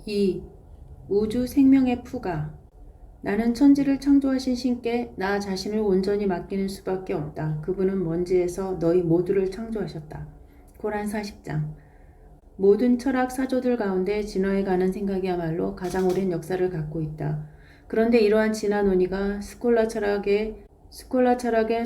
2. 우주 생명의 푸가. 나는 천지를 창조하신 신께 나 자신을 온전히 맡기는 수밖에 없다. 그분은 먼지에서 너희 모두를 창조하셨다. 코란 40장. 모든 철학 사조들 가운데 진화에 관한 생각이야말로 가장 오랜 역사를 갖고 있다. 그런데 이러한 진화 논의가 스콜라 철학에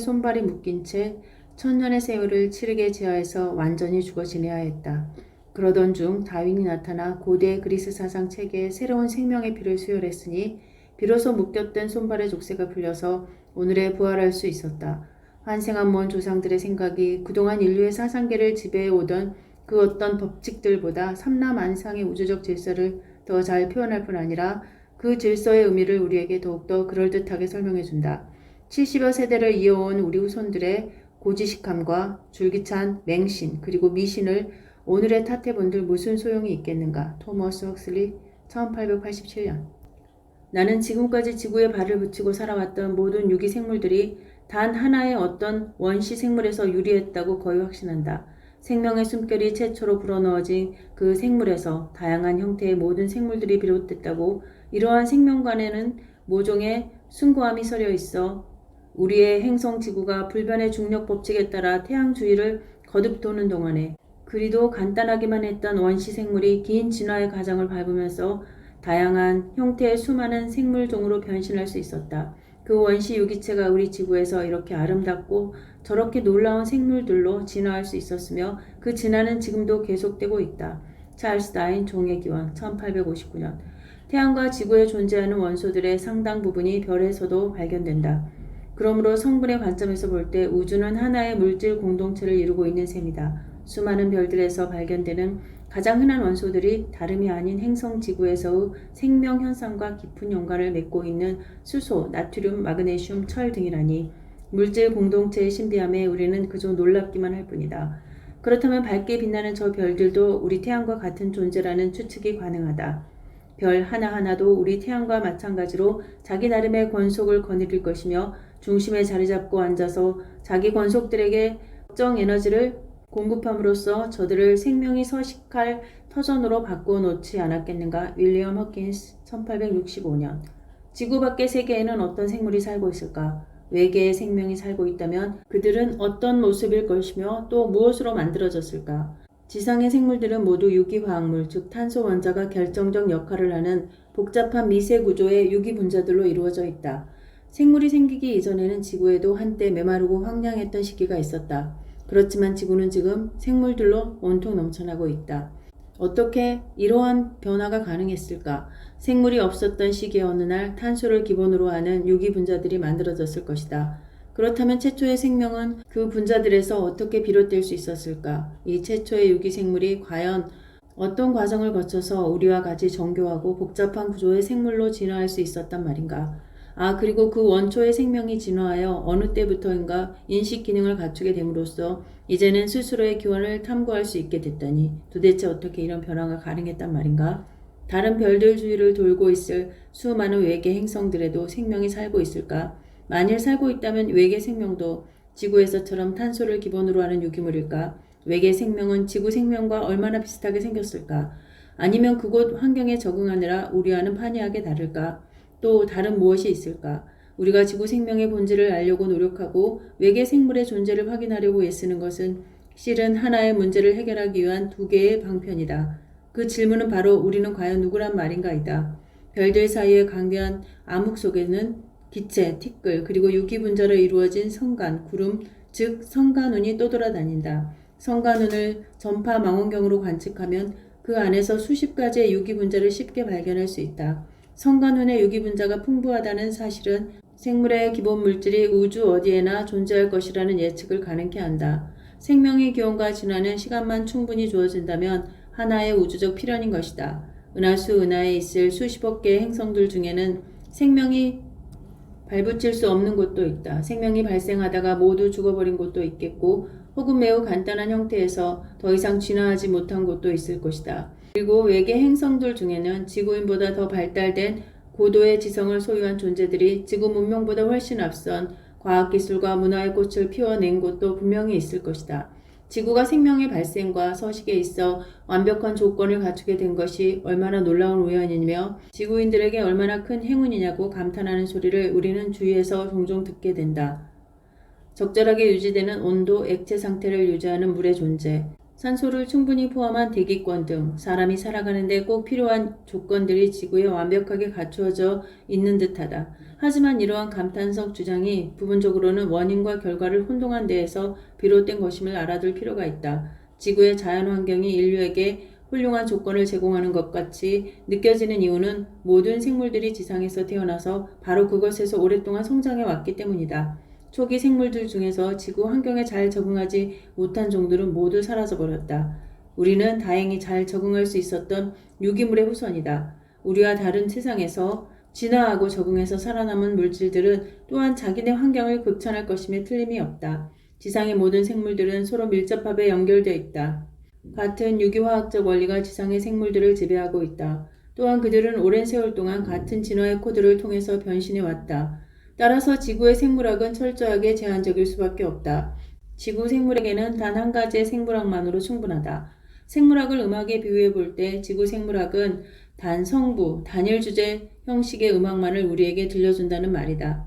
손발이 묶인 채 천년의 세월을 치르게 지하에서 완전히 죽어 지내야 했다. 그러던 중 다윈이 나타나 고대 그리스 사상 체계에 새로운 생명의 피를 수혈했으니 비로소 묶였던 손발의 족쇄가 풀려서 오늘에 부활할 수 있었다. 환생한 먼 조상들의 생각이 그동안 인류의 사상계를 지배해 오던 그 어떤 법칙들보다 삼라만상의 우주적 질서를 더 잘 표현할 뿐 아니라 그 질서의 의미를 우리에게 더욱더 그럴듯하게 설명해준다. 70여 세대를 이어온 우리 후손들의 고지식함과 줄기찬 맹신 그리고 미신을 오늘의 탓해본들 무슨 소용이 있겠는가. 토머스 헉슬리 1887년. 나는 지금까지 지구에 발을 붙이고 살아왔던 모든 유기 생물들이 단 하나의 어떤 원시 생물에서 유리했다고 거의 확신한다. 생명의 숨결이 최초로 불어넣어진 그 생물에서 다양한 형태의 모든 생물들이 비롯됐다고. 이러한 생명관에는 모종의 숭고함이 서려 있어 우리의 행성 지구가 불변의 중력 법칙에 따라 태양 주위를 거듭 도는 동안에 그리도 간단하기만 했던 원시 생물이 긴 진화의 과정을 밟으면서 다양한 형태의 수많은 생물종으로 변신할 수 있었다. 그 원시 유기체가 우리 지구에서 이렇게 아름답고 저렇게 놀라운 생물들로 진화할 수 있었으며 그 진화는 지금도 계속되고 있다. 찰스 다윈 종의 기원 1859년. 태양과 지구에 존재하는 원소들의 상당 부분이 별에서도 발견된다. 그러므로 성분의 관점에서 볼 때 우주는 하나의 물질 공동체를 이루고 있는 셈이다. 수많은 별들에서 발견되는 가장 흔한 원소들이 다름이 아닌 행성 지구에서의 생명 현상과 깊은 연관을 맺고 있는 수소, 나트륨, 마그네슘, 철 등이라니 물질 공동체의 신비함에 우리는 그저 놀랍기만 할 뿐이다. 그렇다면 밝게 빛나는 저 별들도 우리 태양과 같은 존재라는 추측이 가능하다. 별 하나하나도 우리 태양과 마찬가지로 자기 나름의 권속을 거느릴 것이며 중심에 자리 잡고 앉아서 자기 권속들에게 특정 에너지를 공급함으로써 저들을 생명이 서식할 터전으로 바꾸어 놓지 않았겠는가. 윌리엄 허킨스 1865년. 지구 밖의 세계에는 어떤 생물이 살고 있을까? 외계의 생명이 살고 있다면 그들은 어떤 모습일 것이며 또 무엇으로 만들어졌을까? 지상의 생물들은 모두 유기화학물, 즉 탄소 원자가 결정적 역할을 하는 복잡한 미세 구조의 유기분자들로 이루어져 있다. 생물이 생기기 이전에는 지구에도 한때 메마르고 황량했던 시기가 있었다. 그렇지만 지구는 지금 생물들로 온통 넘쳐나고 있다. 어떻게 이러한 변화가 가능했을까? 생물이 없었던 시기의 어느 날 탄소를 기본으로 하는 유기분자들이 만들어졌을 것이다. 그렇다면 최초의 생명은 그 분자들에서 어떻게 비롯될 수 있었을까? 이 최초의 유기생물이 과연 어떤 과정을 거쳐서 우리와 같이 정교하고 복잡한 구조의 생물로 진화할 수 있었단 말인가? 그리고 그 원초의 생명이 진화하여 어느 때부터인가 인식 기능을 갖추게 됨으로써 이제는 스스로의 기원을 탐구할 수 있게 됐다니 도대체 어떻게 이런 변화가 가능했단 말인가? 다른 별들 주위를 돌고 있을 수많은 외계 행성들에도 생명이 살고 있을까? 만일 살고 있다면 외계 생명도 지구에서처럼 탄소를 기본으로 하는 유기물일까? 외계 생명은 지구 생명과 얼마나 비슷하게 생겼을까? 아니면 그곳 환경에 적응하느라 우리와는 판이하게 다를까? 또 다른 무엇이 있을까? 우리가 지구 생명의 본질을 알려고 노력하고 외계 생물의 존재를 확인하려고 애쓰는 것은 실은 하나의 문제를 해결하기 위한 두 개의 방편이다. 그 질문은 바로 우리는 과연 누구란 말인가이다. 별들 사이의 강대한 암흑 속에는 기체, 티끌, 그리고 유기분자로 이루어진 성간, 구름, 즉 성간운이 떠돌아다닌다. 성간운을 전파 망원경으로 관측하면 그 안에서 수십 가지의 유기분자를 쉽게 발견할 수 있다. 성간운의 유기분자가 풍부하다는 사실은 생물의 기본 물질이 우주 어디에나 존재할 것이라는 예측을 가능케 한다. 생명의 기원과 진화는 시간만 충분히 주어진다면 하나의 우주적 필연인 것이다. 은하수 은하에 있을 수십억 개의 행성들 중에는 생명이 발붙일 수 없는 곳도 있다. 생명이 발생하다가 모두 죽어버린 곳도 있겠고 혹은 매우 간단한 형태에서 더 이상 진화하지 못한 곳도 있을 것이다. 그리고 외계 행성들 중에는 지구인보다 더 발달된 고도의 지성을 소유한 존재들이 지구 문명보다 훨씬 앞선 과학기술과 문화의 꽃을 피워낸 곳도 분명히 있을 것이다. 지구가 생명의 발생과 서식에 있어 완벽한 조건을 갖추게 된 것이 얼마나 놀라운 우연이며 지구인들에게 얼마나 큰 행운이냐고 감탄하는 소리를 우리는 주위에서 종종 듣게 된다. 적절하게 유지되는 온도, 액체 상태를 유지하는 물의 존재, 산소를 충분히 포함한 대기권 등 사람이 살아가는 데 꼭 필요한 조건들이 지구에 완벽하게 갖추어져 있는 듯하다. 하지만 이러한 감탄성 주장이 부분적으로는 원인과 결과를 혼동한 데에서 비롯된 것임을 알아둘 필요가 있다. 지구의 자연환경이 인류에게 훌륭한 조건을 제공하는 것 같이 느껴지는 이유는 모든 생물들이 지상에서 태어나서 바로 그것에서 오랫동안 성장해 왔기 때문이다. 초기 생물들 중에서 지구 환경에 잘 적응하지 못한 종들은 모두 사라져버렸다. 우리는 다행히 잘 적응할 수 있었던 유기물의 후손이다. 우리와 다른 세상에서 진화하고 적응해서 살아남은 물질들은 또한 자기네 환경을 극찬할 것임에 틀림이 없다. 지상의 모든 생물들은 서로 밀접하게 연결되어 있다. 같은 유기화학적 원리가 지상의 생물들을 지배하고 있다. 또한 그들은 오랜 세월 동안 같은 진화의 코드를 통해서 변신해 왔다. 따라서 지구의 생물학은 철저하게 제한적일 수밖에 없다. 지구 생물에게는 단 한 가지의 생물학만으로 충분하다. 생물학을 음악에 비유해 볼 때 지구 생물학은 단 성부, 단일 주제 형식의 음악만을 우리에게 들려준다는 말이다.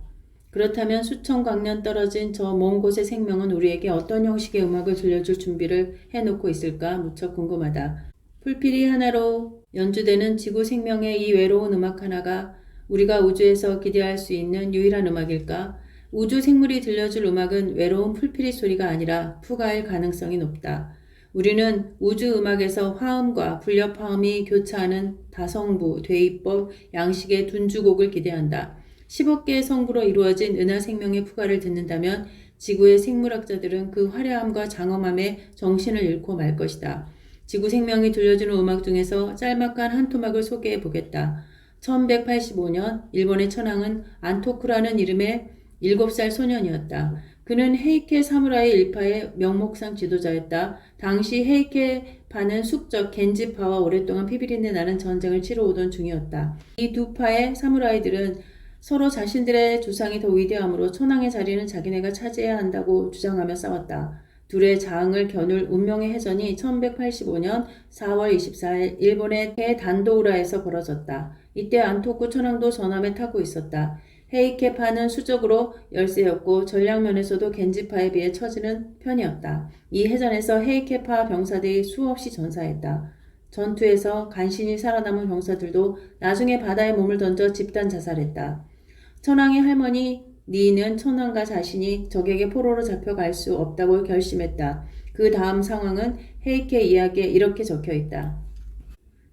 그렇다면 수천 광년 떨어진 저 먼 곳의 생명은 우리에게 어떤 형식의 음악을 들려줄 준비를 해놓고 있을까 무척 궁금하다. 풀피리 하나로 연주되는 지구 생명의 이 외로운 음악 하나가 우리가 우주에서 기대할 수 있는 유일한 음악일까? 우주 생물이 들려줄 음악은 외로운 풀피리 소리가 아니라 푸가일 가능성이 높다. 우리는 우주 음악에서 화음과 불협 화음이 교차하는 다성부, 대입법, 양식의 둔주곡을 기대한다. 10억 개의 성부로 이루어진 은하 생명의 푸가를 듣는다면 지구의 생물학자들은 그 화려함과 장엄함에 정신을 잃고 말 것이다. 지구 생명이 들려주는 음악 중에서 짤막한 한 토막을 소개해 보겠다. 1185년 일본의 천황은 안토쿠라는 이름의 7살 소년이었다. 그는 헤이케 사무라이 일파의 명목상 지도자였다. 당시 헤이케파는 숙적 겐지파와 오랫동안 피비린내 나는 전쟁을 치러오던 중이었다. 이 두 파의 사무라이들은 서로 자신들의 조상이 더 위대함으로 천황의 자리는 자기네가 차지해야 한다고 주장하며 싸웠다. 둘의 자흥을 겨눌 운명의 해전이 1185년 4월 24일 일본의 대단도우라에서 벌어졌다. 이때 안토쿠 천황도 전함에 타고 있었다. 헤이케파는 수적으로 열세였고 전략면에서도 겐지파에 비해 처지는 편이었다. 이 해전에서 헤이케파 병사들이 수없이 전사했다. 전투에서 간신히 살아남은 병사들도 나중에 바다에 몸을 던져 집단 자살했다. 천황의 할머니 니는 천황과 자신이 적에게 포로로 잡혀갈 수 없다고 결심했다. 그 다음 상황은 헤이케 이야기에 이렇게 적혀 있다.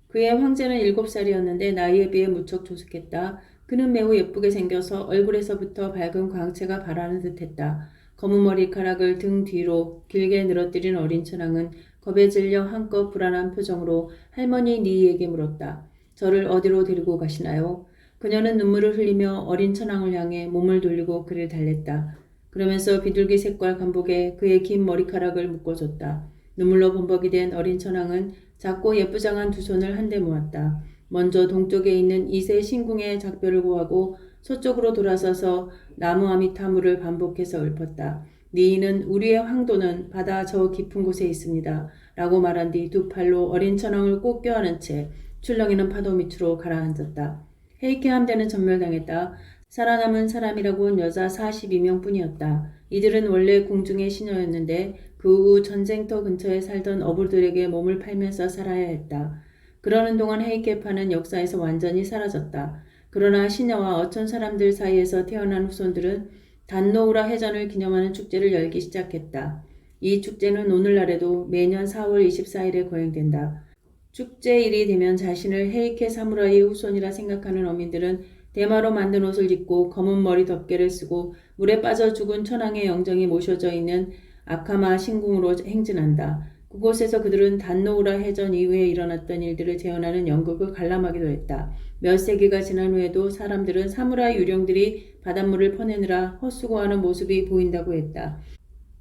그의 황제는 7살이었는데 나이에 비해 무척 조숙했다. 그는 매우 예쁘게 생겨서 얼굴에서부터 밝은 광채가 발하는 듯했다. 검은 머리카락을 등 뒤로 길게 늘어뜨린 어린 천황은 겁에 질려 한껏 불안한 표정으로 할머니 니에게 물었다. 저를 어디로 데리고 가시나요? 그녀는 눈물을 흘리며 어린 천황을 향해 몸을 돌리고 그를 달랬다. 그러면서 비둘기 색깔 간복에 그의 긴 머리카락을 묶어줬다. 눈물로 범벅이 된 어린 천황은 작고 예쁘장한 두 손을 한데 모았다. 먼저 동쪽에 있는 2세 신궁의 작별을 고하고 서쪽으로 돌아서서 나무아미타무를 반복해서 읊었다. 니인은 우리의 황도는 바다 저 깊은 곳에 있습니다. 라고 말한 뒤 두 팔로 어린 천황을 꼭 껴안은 채 출렁이는 파도 밑으로 가라앉았다. 헤이케 함대는 전멸당했다. 살아남은 사람이라고는 여자 42명 뿐이었다. 이들은 원래 궁중의 시녀였는데 그 후 전쟁터 근처에 살던 어부들에게 몸을 팔면서 살아야 했다. 그러는 동안 헤이케파는 역사에서 완전히 사라졌다. 그러나 시녀와 어촌 사람들 사이에서 태어난 후손들은 단노우라 해전을 기념하는 축제를 열기 시작했다. 이 축제는 오늘날에도 매년 4월 24일에 거행된다. 축제일이 되면 자신을 헤이케 사무라이의 후손이라 생각하는 어민들은 대마로 만든 옷을 입고 검은 머리 덮개를 쓰고 물에 빠져 죽은 천황의 영정이 모셔져 있는 아카마 신궁으로 행진한다. 그곳에서 그들은 단노우라 해전 이후에 일어났던 일들을 재현하는 연극을 관람하기도 했다. 몇 세기가 지난 후에도 사람들은 사무라이 유령들이 바닷물을 퍼내느라 헛수고하는 모습이 보인다고 했다.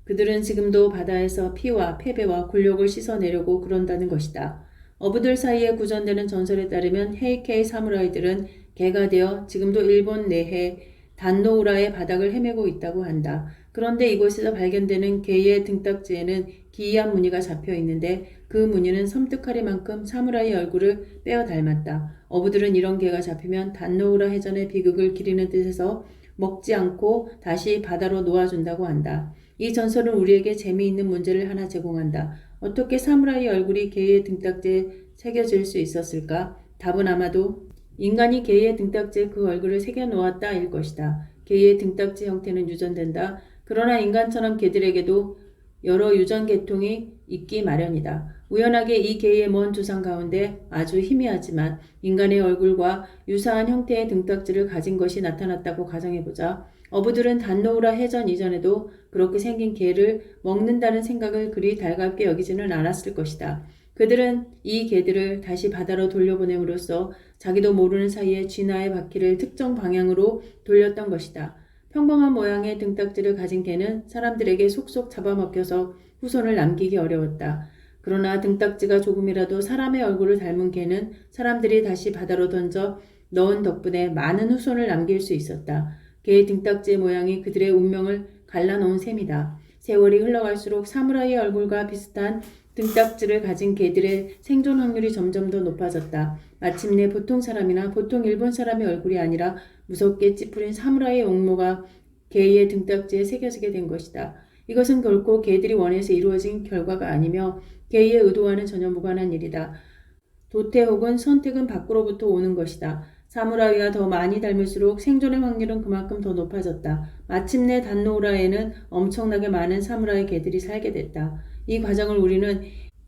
그들은 지금도 바다에서 피와 패배와 굴욕을 씻어내려고 그런다는 것이다. 어부들 사이에 구전되는 전설에 따르면 헤이케이 사무라이들은 개가 되어 지금도 일본 내해 단노우라의 바닥을 헤매고 있다고 한다. 그런데 이곳에서 발견되는 개의 등딱지에는 기이한 무늬가 잡혀 있는데 그 무늬는 섬뜩하리만큼 사무라이 얼굴을 빼어 닮았다. 어부들은 이런 개가 잡히면 단노우라 해전의 비극을 기리는 뜻에서 먹지 않고 다시 바다로 놓아준다고 한다. 이 전설은 우리에게 재미있는 문제를 하나 제공한다. 어떻게 사무라이 얼굴이 개의 등딱지에 새겨질 수 있었을까? 답은 아마도 인간이 개의 등딱지에 그 얼굴을 새겨놓았다 일 것이다. 개의 등딱지 형태는 유전된다. 그러나 인간처럼 개들에게도 여러 유전 계통이 있기 마련이다. 우연하게 이 개의 먼 조상 가운데 아주 희미하지만 인간의 얼굴과 유사한 형태의 등딱지를 가진 것이 나타났다고 가정해보자. 어부들은 단노우라 해전 이전에도 그렇게 생긴 개를 먹는다는 생각을 그리 달갑게 여기지는 않았을 것이다. 그들은 이 개들을 다시 바다로 돌려보냄으로써 자기도 모르는 사이에 쥐나의 바퀴를 특정 방향으로 돌렸던 것이다. 평범한 모양의 등딱지를 가진 개는 사람들에게 속속 잡아먹혀서 후손을 남기기 어려웠다. 그러나 등딱지가 조금이라도 사람의 얼굴을 닮은 개는 사람들이 다시 바다로 던져 넣은 덕분에 많은 후손을 남길 수 있었다. 개의 등딱지의 모양이 그들의 운명을 갈라놓은 셈이다. 세월이 흘러갈수록 사무라이의 얼굴과 비슷한 등딱지를 가진 개들의 생존 확률이 점점 더 높아졌다. 마침내 보통 사람이나 보통 일본 사람의 얼굴이 아니라 무섭게 찌푸린 사무라이의 옥모가 개의 등딱지에 새겨지게 된 것이다. 이것은 결코 개들이 원해서 이루어진 결과가 아니며 개의 의도와는 전혀 무관한 일이다. 도태 혹은 선택은 밖으로부터 오는 것이다. 사무라이와 더 많이 닮을수록 생존의 확률은 그만큼 더 높아졌다. 마침내 단노우라에는 엄청나게 많은 사무라이 개들이 살게 됐다. 이 과정을 우리는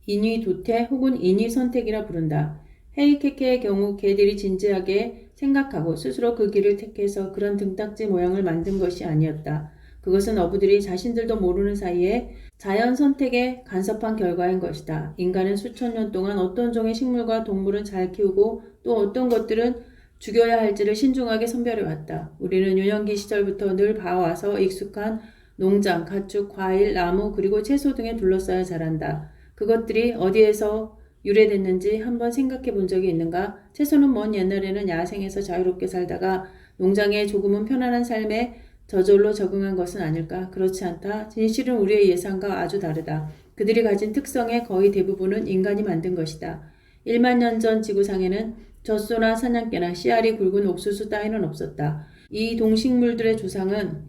인위 도태 혹은 인위 선택이라 부른다. 헤이케케의 경우 개들이 진지하게 생각하고 스스로 그 길을 택해서 그런 등딱지 모양을 만든 것이 아니었다. 그것은 어부들이 자신들도 모르는 사이에 자연 선택에 간섭한 결과인 것이다. 인간은 수천 년 동안 어떤 종의 식물과 동물은 잘 키우고 또 어떤 것들은 죽여야 할지를 신중하게 선별해왔다. 우리는 유년기 시절부터 늘 봐와서 익숙한 농장, 가축, 과일, 나무 그리고 채소 등에 둘러싸여 자란다. 그것들이 어디에서 유래됐는지 한번 생각해 본 적이 있는가? 채소는 먼 옛날에는 야생에서 자유롭게 살다가 농장의 조금은 편안한 삶에 저절로 적응한 것은 아닐까? 그렇지 않다. 진실은 우리의 예상과 아주 다르다. 그들이 가진 특성의 거의 대부분은 인간이 만든 것이다. 1만 년 전 지구상에는 젖소나 사냥개나 씨알이 굵은 옥수수 따위는 없었다. 이 동식물들의 조상은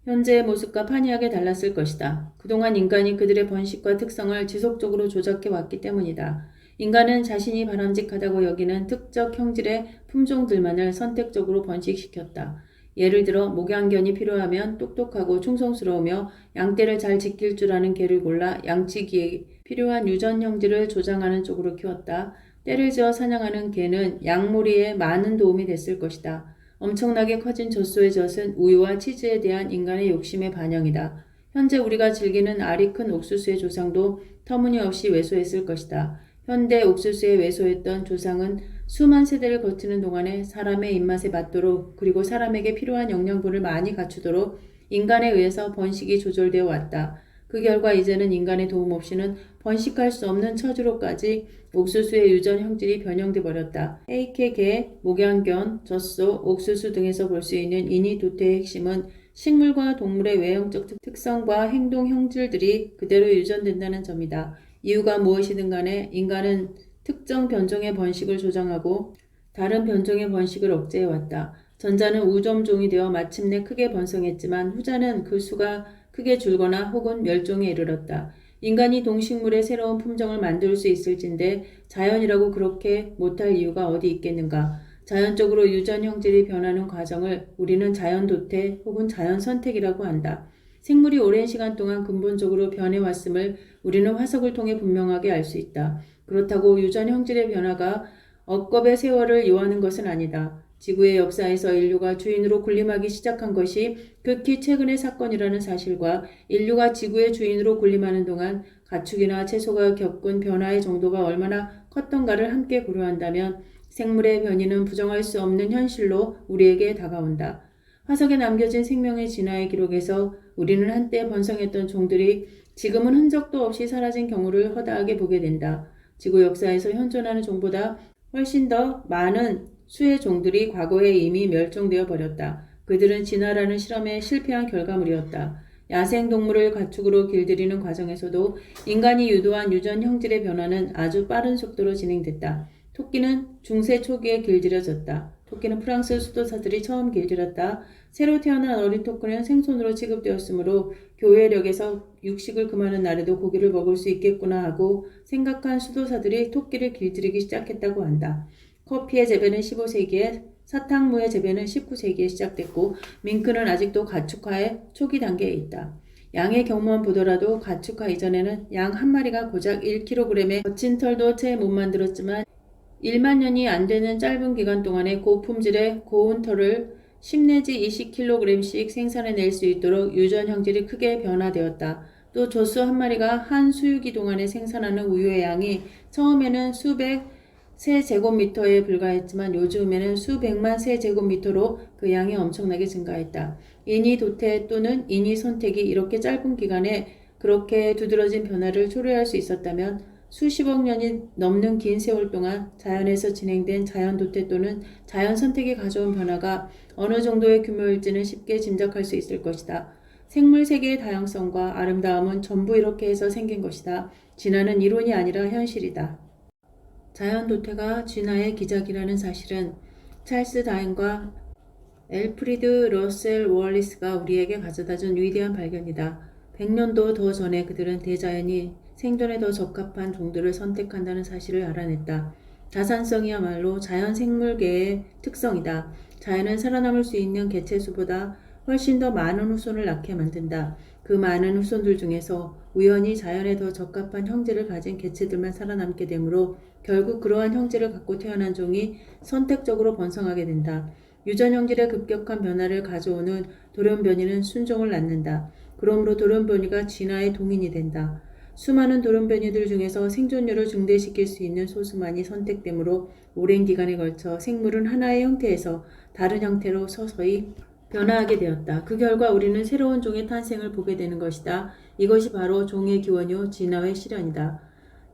현재의 모습과 판이하게 달랐을 것이다. 그동안 인간이 그들의 번식과 특성을 지속적으로 조작해 왔기 때문이다. 인간은 자신이 바람직하다고 여기는 특정 형질의 품종들만을 선택적으로 번식시켰다. 예를 들어 목양견이 필요하면 똑똑하고 충성스러우며 양떼를 잘 지킬 줄 아는 개를 골라 양치기에 필요한 유전 형질을 조장하는 쪽으로 키웠다. 떼를 지어 사냥하는 개는 양몰이에 많은 도움이 됐을 것이다. 엄청나게 커진 젖소의 젖은 우유와 치즈에 대한 인간의 욕심의 반영이다. 현재 우리가 즐기는 알이 큰 옥수수의 조상도 터무니없이 왜소했을 것이다. 현대 옥수수에 왜소했던 조상은 수만 세대를 거치는 동안에 사람의 입맛에 맞도록 그리고 사람에게 필요한 영양분을 많이 갖추도록 인간에 의해서 번식이 조절되어 왔다. 그 결과 이제는 인간의 도움 없이는 번식할 수 없는 처지로까지 옥수수의 유전 형질이 변형돼 버렸다. 에이케, 목양견, 젖소, 옥수수 등에서 볼 수 있는 인위 도태의 핵심은 식물과 동물의 외형적 특성과 행동 형질들이 그대로 유전된다는 점이다. 이유가 무엇이든 간에 인간은 특정 변종의 번식을 조장하고 다른 변종의 번식을 억제해왔다. 전자는 우점종이 되어 마침내 크게 번성했지만 후자는 그 수가 크게 줄거나 혹은 멸종에 이르렀다. 인간이 동식물의 새로운 품종을 만들 수 있을진데 자연이라고 그렇게 못할 이유가 어디 있겠는가. 자연적으로 유전 형질이 변하는 과정을 우리는 자연 도태 혹은 자연 선택이라고 한다. 생물이 오랜 시간 동안 근본적으로 변해왔음을 우리는 화석을 통해 분명하게 알 수 있다. 그렇다고 유전 형질의 변화가 억겁의 세월을 요하는 것은 아니다. 지구의 역사에서 인류가 주인으로 군림하기 시작한 것이 극히 최근의 사건이라는 사실과 인류가 지구의 주인으로 군림하는 동안 가축이나 채소가 겪은 변화의 정도가 얼마나 컸던가를 함께 고려한다면 생물의 변이는 부정할 수 없는 현실로 우리에게 다가온다. 화석에 남겨진 생명의 진화의 기록에서 우리는 한때 번성했던 종들이 지금은 흔적도 없이 사라진 경우를 허다하게 보게 된다. 지구 역사에서 현존하는 종보다 훨씬 더 많은 수의 종들이 과거에 이미 멸종되어 버렸다. 그들은 진화라는 실험에 실패한 결과물이었다. 야생동물을 가축으로 길들이는 과정에서도 인간이 유도한 유전 형질의 변화는 아주 빠른 속도로 진행됐다. 토끼는 중세 초기에 길들여졌다. 토끼는 프랑스 수도사들이 처음 길들였다. 새로 태어난 어린 토끼는 생선으로 취급되었으므로 교회력에서 육식을 금하는 날에도 고기를 먹을 수 있겠구나 하고 생각한 수도사들이 토끼를 길들이기 시작했다고 한다. 커피의 재배는 15세기에, 사탕무의 재배는 19세기에 시작됐고 밍크는 아직도 가축화의 초기 단계에 있다. 양의 경우만 보더라도 가축화 이전에는 양 한 마리가 고작 1kg의 거친 털도 채 못 만들었지만 1만 년이 안 되는 짧은 기간 동안에 고품질의 고운 털을 10 내지 20kg씩 생산해낼 수 있도록 유전 형질이 크게 변화되었다. 또 조수 한 마리가 한 수유기 동안에 생산하는 우유의 양이 처음에는 수백 세제곱미터에 불과했지만 요즘에는 수백만 세제곱미터로 그 양이 엄청나게 증가했다. 인위 도태 또는 인위 선택이 이렇게 짧은 기간에 그렇게 두드러진 변화를 초래할 수 있었다면 수십억 년이 넘는 긴 세월 동안 자연에서 진행된 자연 도태 또는 자연 선택이 가져온 변화가 어느 정도의 규모일지는 쉽게 짐작할 수 있을 것이다. 생물 세계의 다양성과 아름다움은 전부 이렇게 해서 생긴 것이다. 진화는 이론이 아니라 현실이다. 자연 도태가 진화의 기작이라는 사실은 찰스 다윈과 엘프리드 러셀 월리스가 우리에게 가져다준 위대한 발견이다. 100년도 더 전에 그들은 대자연이 생존에 더 적합한 종들을 선택한다는 사실을 알아냈다. 다산성이야말로 자연 생물계의 특성이다. 자연은 살아남을 수 있는 개체 수보다 훨씬 더 많은 후손을 낳게 만든다. 그 많은 후손들 중에서 우연히 자연에 더 적합한 형질을 가진 개체들만 살아남게 되므로 결국 그러한 형질을 갖고 태어난 종이 선택적으로 번성하게 된다. 유전 형질의 급격한 변화를 가져오는 돌연변이는 순종을 낳는다. 그러므로 돌연변이가 진화의 동인이 된다. 수많은 돌연변이들 중에서 생존율을 증대시킬 수 있는 소수만이 선택되므로 오랜 기간에 걸쳐 생물은 하나의 형태에서 다른 형태로 서서히 변화하게 되었다. 그 결과 우리는 새로운 종의 탄생을 보게 되는 것이다. 이것이 바로 종의 기원이요 진화의 실현이다.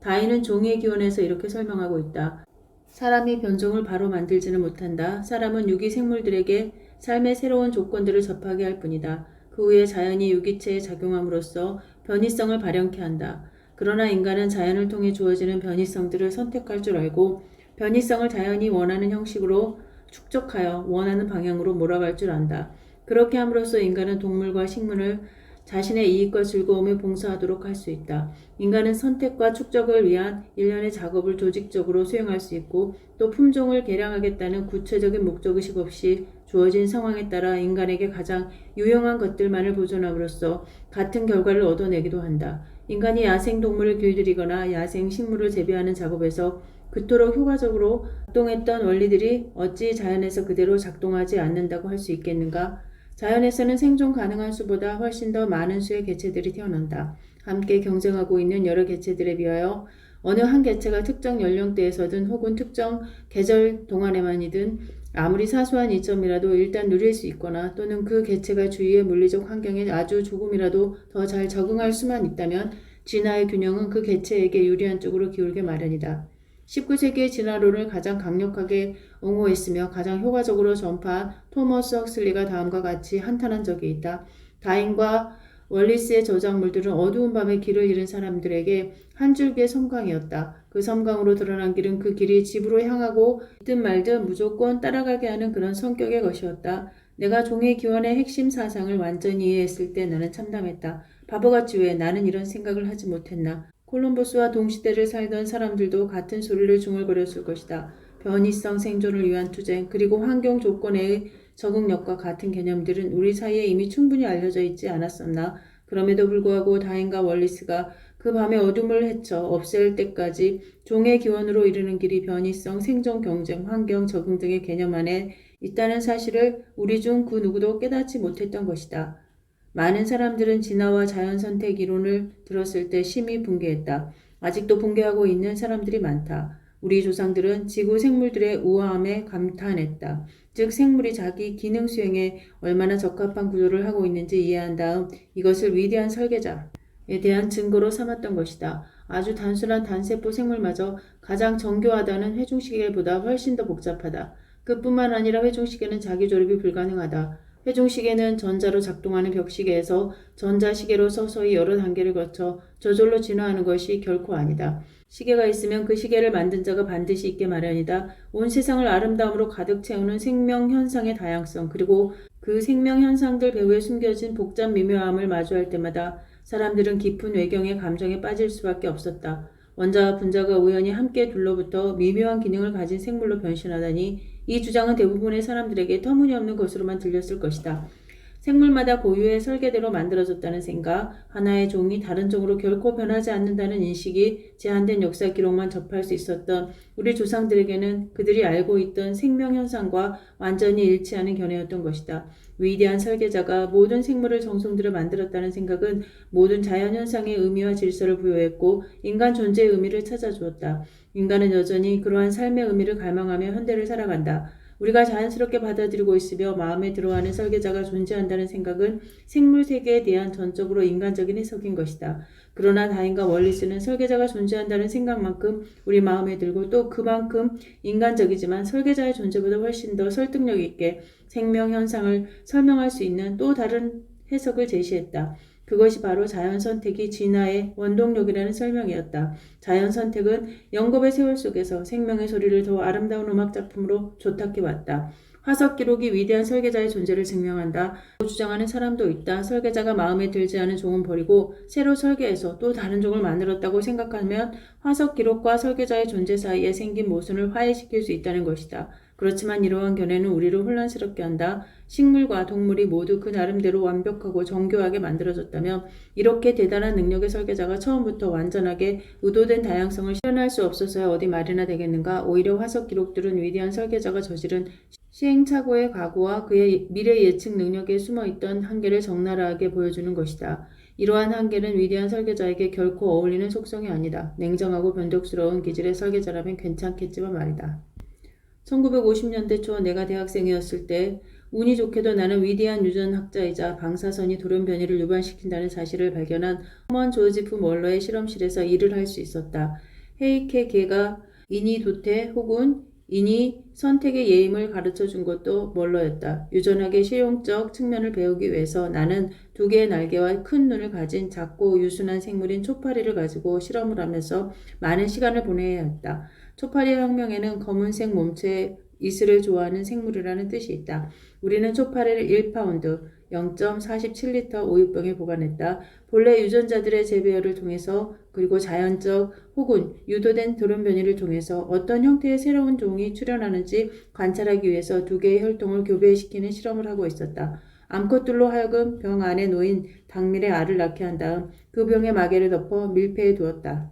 다윈은 종의 기원에서 이렇게 설명하고 있다. 사람이 변종을 바로 만들지는 못한다. 사람은 유기 생물들에게 삶의 새로운 조건들을 접하게 할 뿐이다. 그 후에 자연이 유기체에 작용함으로써 변이성을 발현케 한다. 그러나 인간은 자연을 통해 주어지는 변이성들을 선택할 줄 알고 변이성을 자연이 원하는 형식으로 축적하여 원하는 방향으로 몰아갈 줄 안다. 그렇게 함으로써 인간은 동물과 식물을 자신의 이익과 즐거움에 봉사하도록 할 수 있다. 인간은 선택과 축적을 위한 일련의 작업을 조직적으로 수행할 수 있고 또 품종을 개량하겠다는 구체적인 목적의식 없이 주어진 상황에 따라 인간에게 가장 유용한 것들만을 보존함으로써 같은 결과를 얻어내기도 한다. 인간이 야생동물을 길들이거나 야생식물을 재배하는 작업에서 그토록 효과적으로 작동했던 원리들이 어찌 자연에서 그대로 작동하지 않는다고 할 수 있겠는가? 자연에서는 생존 가능한 수보다 훨씬 더 많은 수의 개체들이 태어난다. 함께 경쟁하고 있는 여러 개체들에 비하여 어느 한 개체가 특정 연령대에서든 혹은 특정 계절 동안에만이든 아무리 사소한 이점이라도 일단 누릴 수 있거나 또는 그 개체가 주위의 물리적 환경에 아주 조금이라도 더 잘 적응할 수만 있다면 진화의 균형은 그 개체에게 유리한 쪽으로 기울게 마련이다. 19세기의 진화론을 가장 강력하게 옹호했으며 가장 효과적으로 전파한 토머스 헉슬리가 다음과 같이 한탄한 적이 있다. 다윈과 월리스의 저작물들은 어두운 밤에 길을 잃은 사람들에게 한 줄기의 섬광이었다. 그 섬광으로 드러난 길은 그 길이 집으로 향하고 있든 말든 무조건 따라가게 하는 그런 성격의 것이었다. 내가 종의 기원의 핵심 사상을 완전히 이해했을 때 나는 참담했다. 바보같이 왜 나는 이런 생각을 하지 못했나. 콜럼버스와 동시대를 살던 사람들도 같은 소리를 중얼거렸을 것이다. 변이성 생존을 위한 투쟁 그리고 환경 조건의 적응력과 같은 개념들은 우리 사이에 이미 충분히 알려져 있지 않았었나. 그럼에도 불구하고 다윈과 월리스가 그 밤의 어둠을 헤쳐 없앨 때까지 종의 기원으로 이르는 길이 변이성, 생존 경쟁, 환경 적응 등의 개념 안에 있다는 사실을 우리 중 그 누구도 깨닫지 못했던 것이다. 많은 사람들은 진화와 자연선택 이론을 들었을 때 심히 붕괴했다. 아직도 붕괴하고 있는 사람들이 많다. 우리 조상들은 지구 생물들의 우아함에 감탄했다. 즉 생물이 자기 기능 수행에 얼마나 적합한 구조를 하고 있는지 이해한 다음 이것을 위대한 설계자에 대한 증거로 삼았던 것이다. 아주 단순한 단세포 생물마저 가장 정교하다는 회중시계보다 훨씬 더 복잡하다. 그뿐만 아니라 회중시계는 자기 조립이 불가능하다. 회중시계는 전자로 작동하는 벽시계에서 전자시계로 서서히 여러 단계를 거쳐 저절로 진화하는 것이 결코 아니다. 시계가 있으면 그 시계를 만든 자가 반드시 있게 마련이다. 온 세상을 아름다움으로 가득 채우는 생명현상의 다양성, 그리고 그 생명현상들 배후에 숨겨진 복잡 미묘함을 마주할 때마다 사람들은 깊은 외경의 감정에 빠질 수밖에 없었다. 원자와 분자가 우연히 함께 둘러붙어 미묘한 기능을 가진 생물로 변신하다니, 이 주장은 대부분의 사람들에게 터무니없는 것으로만 들렸을 것이다. 생물마다 고유의 설계대로 만들어졌다는 생각, 하나의 종이 다른 종으로 결코 변하지 않는다는 인식이 제한된 역사 기록만 접할 수 있었던 우리 조상들에게는 그들이 알고 있던 생명현상과 완전히 일치하는 견해였던 것이다. 위대한 설계자가 모든 생물을 정성들여 만들었다는 생각은 모든 자연현상의 의미와 질서를 부여했고 인간 존재의 의미를 찾아주었다. 인간은 여전히 그러한 삶의 의미를 갈망하며 현대를 살아간다. 우리가 자연스럽게 받아들이고 있으며 마음에 들어하는 설계자가 존재한다는 생각은 생물 세계에 대한 전적으로 인간적인 해석인 것이다. 그러나 다윈과 월리스는 설계자가 존재한다는 생각만큼 우리 마음에 들고 또 그만큼 인간적이지만 설계자의 존재보다 훨씬 더 설득력 있게 생명 현상을 설명할 수 있는 또 다른 해석을 제시했다. 그것이 바로 자연선택이 진화의 원동력이라는 설명이었다. 자연선택은 영겁의 세월 속에서 생명의 소리를 더 아름다운 음악작품으로 조탁해왔다. 화석 기록이 위대한 설계자의 존재를 증명한다. 주장하는 사람도 있다. 설계자가 마음에 들지 않은 종은 버리고 새로 설계해서 또 다른 종을 만들었다고 생각하면 화석 기록과 설계자의 존재 사이에 생긴 모순을 화해시킬 수 있다는 것이다. 그렇지만 이러한 견해는 우리를 혼란스럽게 한다. 식물과 동물이 모두 그 나름대로 완벽하고 정교하게 만들어졌다면 이렇게 대단한 능력의 설계자가 처음부터 완전하게 의도된 다양성을 실현할 수 없어서야 어디 말이나 되겠는가. 오히려 화석 기록들은 위대한 설계자가 저지른 시행착오의 과거와 그의 미래 예측 능력에 숨어있던 한계를 적나라하게 보여주는 것이다. 이러한 한계는 위대한 설계자에게 결코 어울리는 속성이 아니다. 냉정하고 변덕스러운 기질의 설계자라면 괜찮겠지만 말이다. 1950년대 초 내가 대학생이었을 때 운이 좋게도 나는 위대한 유전학자이자 방사선이 돌연 변이를 유발시킨다는 사실을 발견한 허먼 조지프 멀러의 실험실에서 일을 할 수 있었다. 헤이케 개가 인위 도태 혹은 인위 선택의 예임을 가르쳐 준 것도 멀러였다. 유전학의 실용적 측면을 배우기 위해서 나는 두 개의 날개와 큰 눈을 가진 작고 유순한 생물인 초파리를 가지고 실험을 하면서 많은 시간을 보내야 했다. 초파리 혁명에는 검은색 몸체의 이슬을 좋아하는 생물이라는 뜻이 있다. 우리는 초파리를 1파운드, 0.47리터 우유병에 보관했다. 본래 유전자들의 재배열을 통해서 그리고 자연적 혹은 유도된 돌연 변이를 통해서 어떤 형태의 새로운 종이 출현하는지 관찰하기 위해서 두 개의 혈통을 교배시키는 실험을 하고 있었다. 암컷들로 하여금 병 안에 놓인 닭밀의 알을 낳게 한 다음 그 병에 마개를 덮어 밀폐해 두었다.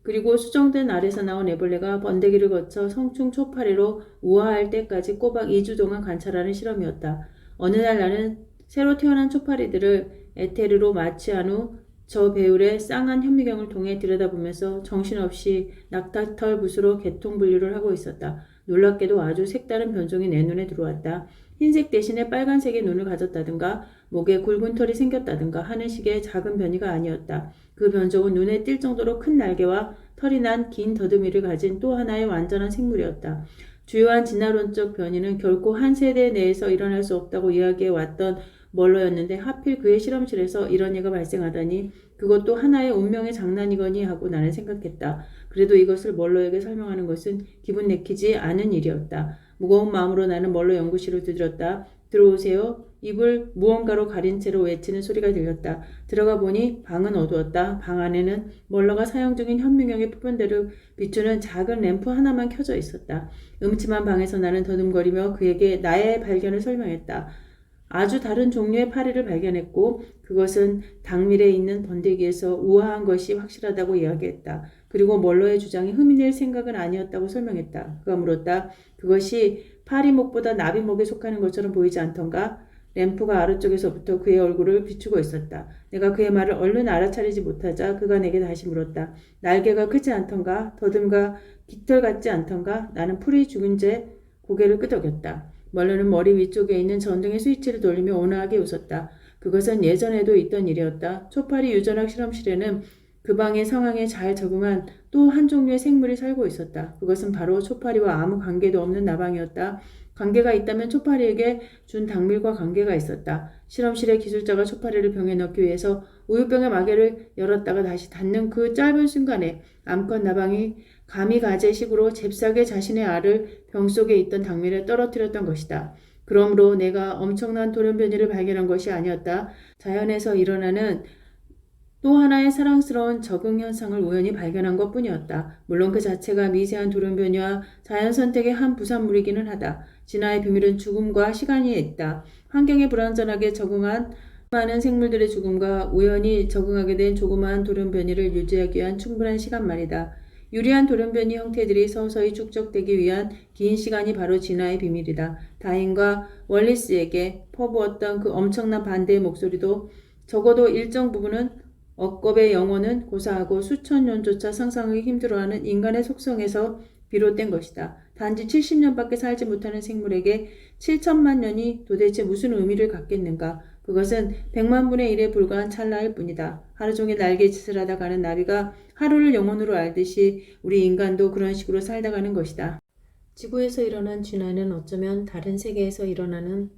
그리고 수정된 알에서 나온 애벌레가 번데기를 거쳐 성충 초파리로 우아할 때까지 꼬박 2주 동안 관찰하는 실험이었다. 어느 날 나는 새로 태어난 초파리들을 에테르로 마취한 후 저 배율의 쌍한 현미경을 통해 들여다보면서 정신없이 낙타털 붓으로 개통 분류를 하고 있었다. 놀랍게도 아주 색다른 변종이 내 눈에 들어왔다. 흰색 대신에 빨간색의 눈을 가졌다든가 목에 굵은 털이 생겼다든가 하는 식의 작은 변이가 아니었다. 그 변종은 눈에 띌 정도로 큰 날개와 털이 난 긴 더듬이를 가진 또 하나의 완전한 생물이었다. 주요한 진화론적 변이는 결코 한 세대 내에서 일어날 수 없다고 이야기해 왔던 멀러였는데 하필 그의 실험실에서 이런 일가 발생하다니 그것도 하나의 운명의 장난이거니 하고 나는 생각했다. 그래도 이것을 멀러에게 설명하는 것은 기분 내키지 않은 일이었다. 무거운 마음으로 나는 멀러 연구실을 두드렸다. 들어오세요. 입을 무언가로 가린 채로 외치는 소리가 들렸다. 들어가 보니 방은 어두웠다. 방 안에는 멀러가 사용 중인 현미경의 표면대로 비추는 작은 램프 하나만 켜져 있었다. 음침한 방에서 나는 더듬거리며 그에게 나의 발견을 설명했다. 아주 다른 종류의 파리를 발견했고 그것은 닭밀에 있는 번데기에서 우아한 것이 확실하다고 이야기했다. 그리고 멀러의 주장이 흠이 될 생각은 아니었다고 설명했다. 그가 물었다. 그것이 파리목보다 나비목에 속하는 것처럼 보이지 않던가? 램프가 아래쪽에서부터 그의 얼굴을 비추고 있었다. 내가 그의 말을 얼른 알아차리지 못하자 그가 내게 다시 물었다. 날개가 크지 않던가? 더듬과 깃털 같지 않던가? 나는 풀이 죽은 채 고개를 끄덕였다. 멀러는 머리 위쪽에 있는 전등의 스위치를 돌리며 온화하게 웃었다. 그것은 예전에도 있던 일이었다. 초파리 유전학 실험실에는 그 방의 상황에 잘 적응한 또 한 종류의 생물이 살고 있었다. 그것은 바로 초파리와 아무 관계도 없는 나방이었다. 관계가 있다면 초파리에게 준 당밀과 관계가 있었다. 실험실의 기술자가 초파리를 병에 넣기 위해서 우유병의 마개를 열었다가 다시 닫는 그 짧은 순간에 암컷 나방이 가미가제식으로 잽싸게 자신의 알을 병 속에 있던 당밀에 떨어뜨렸던 것이다. 그러므로 내가 엄청난 돌연변이를 발견한 것이 아니었다. 자연에서 일어나는 또 하나의 사랑스러운 적응 현상을 우연히 발견한 것뿐이었다. 물론 그 자체가 미세한 돌연변이와 자연 선택의 한 부산물이기는 하다. 진화의 비밀은 죽음과 시간이 있다. 환경에 불완전하게 적응한 많은 생물들의 죽음과 우연히 적응하게 된 조그마한 돌연변이를 유지하기 위한 충분한 시간 말이다. 유리한 돌연변이 형태들이 서서히 축적되기 위한 긴 시간이 바로 진화의 비밀이다. 다윈과 월리스에게 퍼부었던 그 엄청난 반대의 목소리도 적어도 일정 부분은 억겁의 영혼은 고사하고 수천 년조차 상상하기 힘들어하는 인간의 속성에서 비롯된 것이다. 단지 70년밖에 살지 못하는 생물에게 7천만 년이 도대체 무슨 의미를 갖겠는가? 그것은 100만 분의 1에 불과한 찰나일 뿐이다. 하루 종일 날개짓을 하다 가는 나비가 하루를 영혼으로 알듯이 우리 인간도 그런 식으로 살다 가는 것이다. 지구에서 일어난 진화는 어쩌면 다른 세계에서 일어나는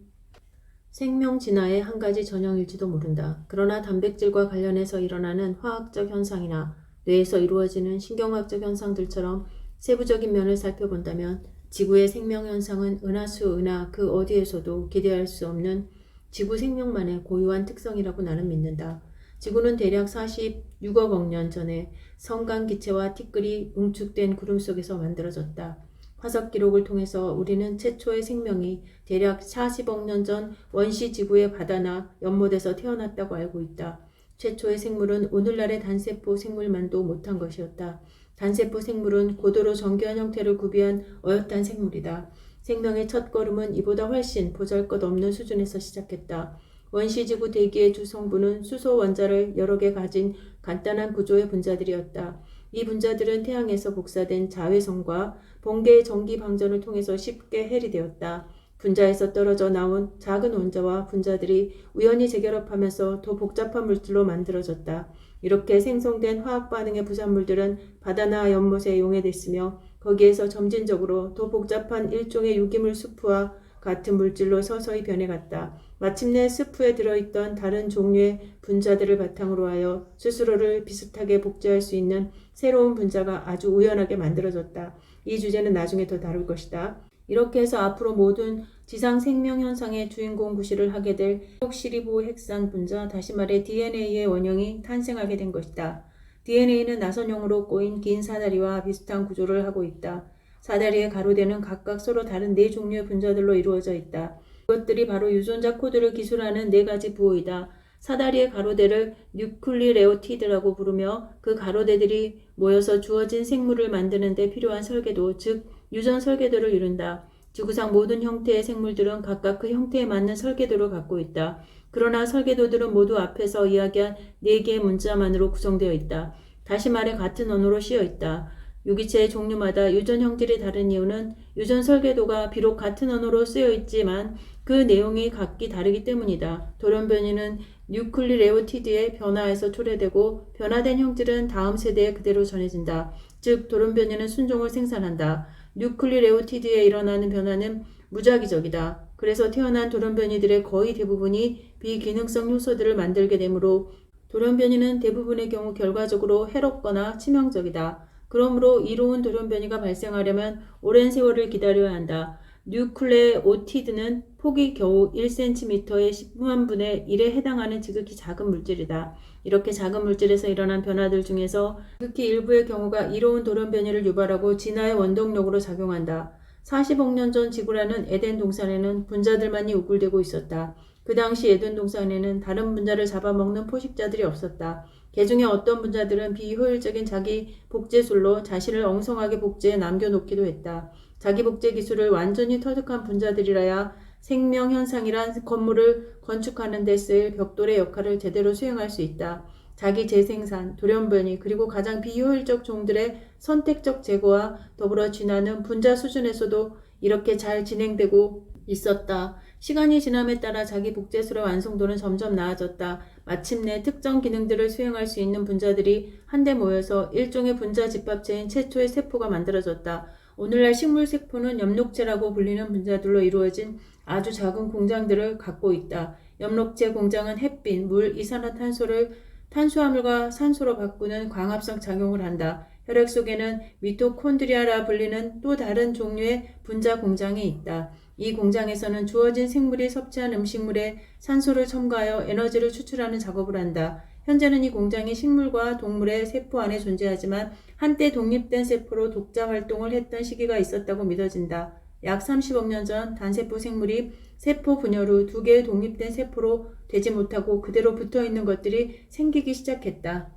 생명 진화의 한 가지 전형일지도 모른다. 그러나 단백질과 관련해서 일어나는 화학적 현상이나 뇌에서 이루어지는 신경학적 현상들처럼 세부적인 면을 살펴본다면 지구의 생명 현상은 은하수 은하 그 어디에서도 기대할 수 없는 지구 생명만의 고유한 특성이라고 나는 믿는다. 지구는 대략 46억 년 전에 성간 기체와 티끌이 응축된 구름 속에서 만들어졌다. 화석 기록을 통해서 우리는 최초의 생명이 대략 40억 년 전 원시 지구의 바다나 연못에서 태어났다고 알고 있다. 최초의 생물은 오늘날의 단세포 생물만도 못한 것이었다. 단세포 생물은 고도로 정교한 형태를 구비한 어엿한 생물이다. 생명의 첫걸음은 이보다 훨씬 보잘것없는 수준에서 시작했다. 원시지구 대기의 주 성분은 수소 원자를 여러 개 가진 간단한 구조의 분자들이었다. 이 분자들은 태양에서 복사된 자외선과 번개의 전기 방전을 통해서 쉽게 해리되었다. 분자에서 떨어져 나온 작은 원자와 분자들이 우연히 재결합하면서 더 복잡한 물질로 만들어졌다. 이렇게 생성된 화학 반응의 부산물들은 바다나 연못에 용해됐으며 거기에서 점진적으로 더 복잡한 일종의 유기물 수프와 같은 물질로 서서히 변해갔다. 마침내 스프에 들어있던 다른 종류의 분자들을 바탕으로 하여 스스로를 비슷하게 복제할 수 있는 새로운 분자가 아주 우연하게 만들어졌다. 이 주제는 나중에 더 다룰 것이다. 이렇게 해서 앞으로 모든 지상 생명 현상의 주인공 구실을 하게 될 디옥시리보핵산 분자, 다시 말해 DNA의 원형이 탄생하게 된 것이다. DNA는 나선형으로 꼬인 긴 사다리와 비슷한 구조를 하고 있다. 사다리의 가로대는 각각 서로 다른 네 종류의 분자들로 이루어져 있다. 이것들이 바로 유전자 코드를 기술하는 네 가지 부호이다. 사다리의 가로대를 뉴클리레오티드라고 부르며 그 가로대들이 모여서 주어진 생물을 만드는 데 필요한 설계도, 즉 유전 설계도를 이룬다. 지구상 모든 형태의 생물들은 각각 그 형태에 맞는 설계도를 갖고 있다. 그러나 설계도들은 모두 앞에서 이야기한 4개의 문자만으로 구성되어 있다. 다시 말해 같은 언어로 씌어 있다. 유기체의 종류마다 유전 형질이 다른 이유는 유전 설계도가 비록 같은 언어로 쓰여 있지만 그 내용이 각기 다르기 때문이다. 돌연변이는 뉴클리레오티드의 변화에서 초래되고 변화된 형질은 다음 세대에 그대로 전해진다. 즉 돌연변이는 순종을 생산한다. 뉴클리레오티드에 일어나는 변화는 무작위적이다. 그래서 태어난 돌연변이들의 거의 대부분이 비기능성 효소들을 만들게 되므로 돌연변이는 대부분의 경우 결과적으로 해롭거나 치명적이다. 그러므로 이로운 돌연변이가 발생하려면 오랜 세월을 기다려야 한다. 뉴클레오티드는 폭이 겨우 1cm의 10만 분의 1에 해당하는 지극히 작은 물질이다. 이렇게 작은 물질에서 일어난 변화들 중에서 극히 일부의 경우가 이로운 돌연변이를 유발하고 진화의 원동력으로 작용한다. 40억 년 전 지구라는 에덴 동산에는 분자들만이 우글대고 있었다. 그 당시 에덴 동산에는 다른 분자를 잡아먹는 포식자들이 없었다. 개중에 어떤 분자들은 비효율적인 자기 복제술로 자신을 엉성하게 복제해 남겨놓기도 했다. 자기 복제 기술을 완전히 터득한 분자들이라야 생명 현상이란 건물을 건축하는 데 쓰일 벽돌의 역할을 제대로 수행할 수 있다. 자기 재생산, 돌연변이, 그리고 가장 비효율적 종들의 선택적 제거와 더불어 진화는 분자 수준에서도 이렇게 잘 진행되고 있었다. 시간이 지남에 따라 자기 복제술의 완성도는 점점 나아졌다. 마침내 특정 기능들을 수행할 수 있는 분자들이 한데 모여서 일종의 분자 집합체인 최초의 세포가 만들어졌다. 오늘날 식물 세포는 엽록체라고 불리는 분자들로 이루어진 아주 작은 공장들을 갖고 있다. 엽록체 공장은 햇빛, 물, 이산화탄소를 탄수화물과 산소로 바꾸는 광합성 작용을 한다. 혈액 속에는 미토콘드리아라 불리는 또 다른 종류의 분자 공장이 있다. 이 공장에서는 주어진 생물이 섭취한 음식물에 산소를 첨가하여 에너지를 추출하는 작업을 한다. 현재는 이 공장이 식물과 동물의 세포 안에 존재하지만 한때 독립된 세포로 독자 활동을 했던 시기가 있었다고 믿어진다. 약 30억 년 전 단세포 생물이 세포 분열 후 두 개의 독립된 세포로 되지 못하고 그대로 붙어있는 것들이 생기기 시작했다.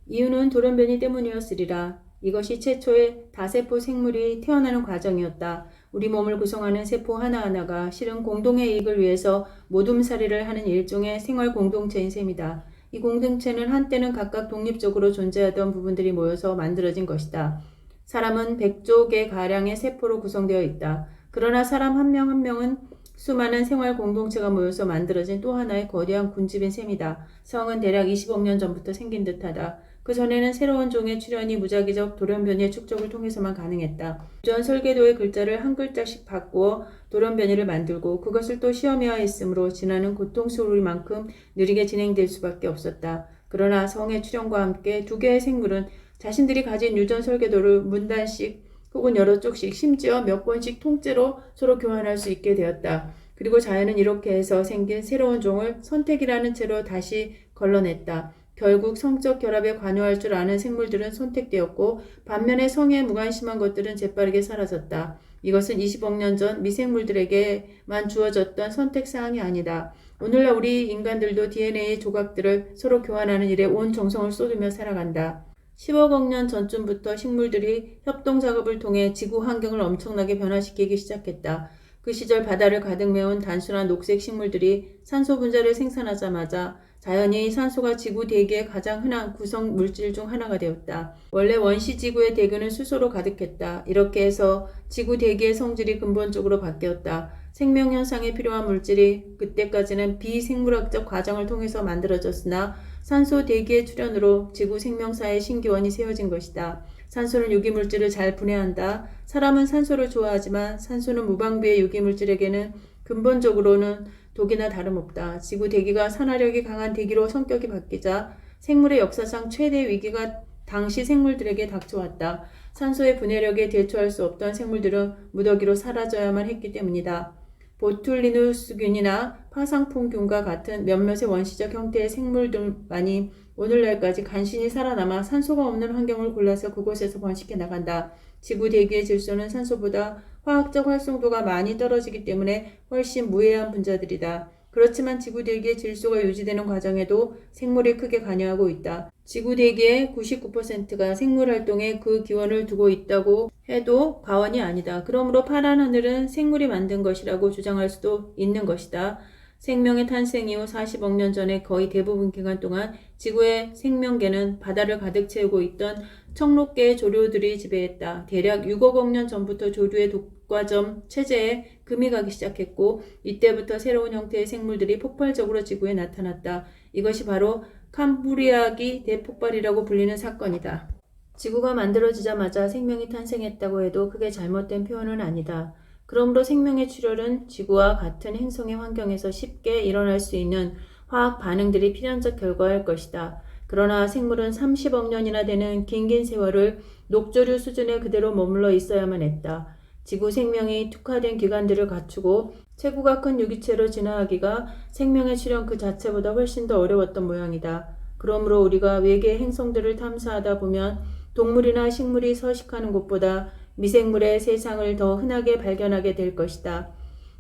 이유는 돌연변이 때문이었으리라. 이것이 최초의 다세포 생물이 태어나는 과정이었다. 우리 몸을 구성하는 세포 하나하나가 실은 공동의 이익을 위해서 모둠살이를 하는 일종의 생활 공동체인 셈이다. 이 공동체는 한때는 각각 독립적으로 존재하던 부분들이 모여서 만들어진 것이다. 사람은 100조 개 가량의 세포로 구성되어 있다. 그러나 사람 한 명 한 명은 수많은 생활 공동체가 모여서 만들어진 또 하나의 거대한 군집인 셈이다. 성은 대략 20억 년 전부터 생긴 듯하다. 그 전에는 새로운 종의 출현이 무작위적 돌연변이의 축적을 통해서만 가능했다. 유전 설계도의 글자를 한 글자씩 바꾸어 돌연변이를 만들고 그것을 또 시험해야 했으므로 진화는 고통스러울 만큼 느리게 진행될 수밖에 없었다. 그러나 성의 출현과 함께 두 개의 생물은 자신들이 가진 유전 설계도를 문단씩 혹은 여러 쪽씩 심지어 몇 번씩 통째로 서로 교환할 수 있게 되었다. 그리고 자연은 이렇게 해서 생긴 새로운 종을 선택이라는 채로 다시 걸러냈다. 결국 성적 결합에 관여할 줄 아는 생물들은 선택되었고 반면에 성에 무관심한 것들은 재빠르게 사라졌다. 이것은 20억 년 전 미생물들에게만 주어졌던 선택사항이 아니다. 오늘날 우리 인간들도 DNA의 조각들을 서로 교환하는 일에 온 정성을 쏟으며 살아간다. 10억 년 전쯤부터 식물들이 협동작업을 통해 지구 환경을 엄청나게 변화시키기 시작했다. 그 시절 바다를 가득 메운 단순한 녹색 식물들이 산소 분자를 생산하자마자 자연히 산소가 지구 대기의 가장 흔한 구성 물질 중 하나가 되었다. 원래 원시 지구의 대기는 수소로 가득했다. 이렇게 해서 지구 대기의 성질이 근본적으로 바뀌었다. 생명 현상에 필요한 물질이 그때까지는 비생물학적 과정을 통해서 만들어졌으나 산소 대기의 출현으로 지구 생명사의 신기원이 세워진 것이다. 산소는 유기물질을 잘 분해한다. 사람은 산소를 좋아하지만 산소는 무방비의 유기물질에게는 근본적으로는 독이나 다름없다. 지구 대기가 산화력이 강한 대기로 성격이 바뀌자 생물의 역사상 최대 위기가 당시 생물들에게 닥쳐왔다. 산소의 분해력에 대처할 수 없던 생물들은 무더기로 사라져야만 했기 때문이다. 보툴리누스균이나 파상풍균과 같은 몇몇의 원시적 형태의 생물들만이 오늘날까지 간신히 살아남아 산소가 없는 환경을 골라서 그곳에서 번식해 나간다. 지구 대기의 질소는 산소보다 화학적 활성도가 많이 떨어지기 때문에 훨씬 무해한 분자들이다. 그렇지만 지구 대기의 질소가 유지되는 과정에도 생물이 크게 관여하고 있다. 지구 대기의 99%가 생물 활동에 그 기원을 두고 있다고 해도 과언이 아니다. 그러므로 파란 하늘은 생물이 만든 것이라고 주장할 수도 있는 것이다. 생명의 탄생 이후 40억 년 전에 거의 대부분 기간 동안 지구의 생명계는 바다를 가득 채우고 있던 청록계의 조류들이 지배했다. 대략 6억 년 전부터 조류의 독과점 체제에 금이 가기 시작했고 이때부터 새로운 형태의 생물들이 폭발적으로 지구에 나타났다. 이것이 바로 캄브리아기 대폭발이라고 불리는 사건이다. 지구가 만들어지자마자 생명이 탄생했다고 해도 그게 잘못된 표현은 아니다. 그러므로 생명의 출현은 지구와 같은 행성의 환경에서 쉽게 일어날 수 있는 화학 반응들이 필연적 결과일 것이다. 그러나 생물은 30억 년이나 되는 긴 세월을 녹조류 수준에 그대로 머물러 있어야만 했다. 지구 생명이 특화된 기관들을 갖추고 체구가 큰 유기체로 진화하기가 생명의 출현 그 자체보다 훨씬 더 어려웠던 모양이다. 그러므로 우리가 외계 행성들을 탐사하다 보면 동물이나 식물이 서식하는 곳보다 미생물의 세상을 더 흔하게 발견하게 될 것이다.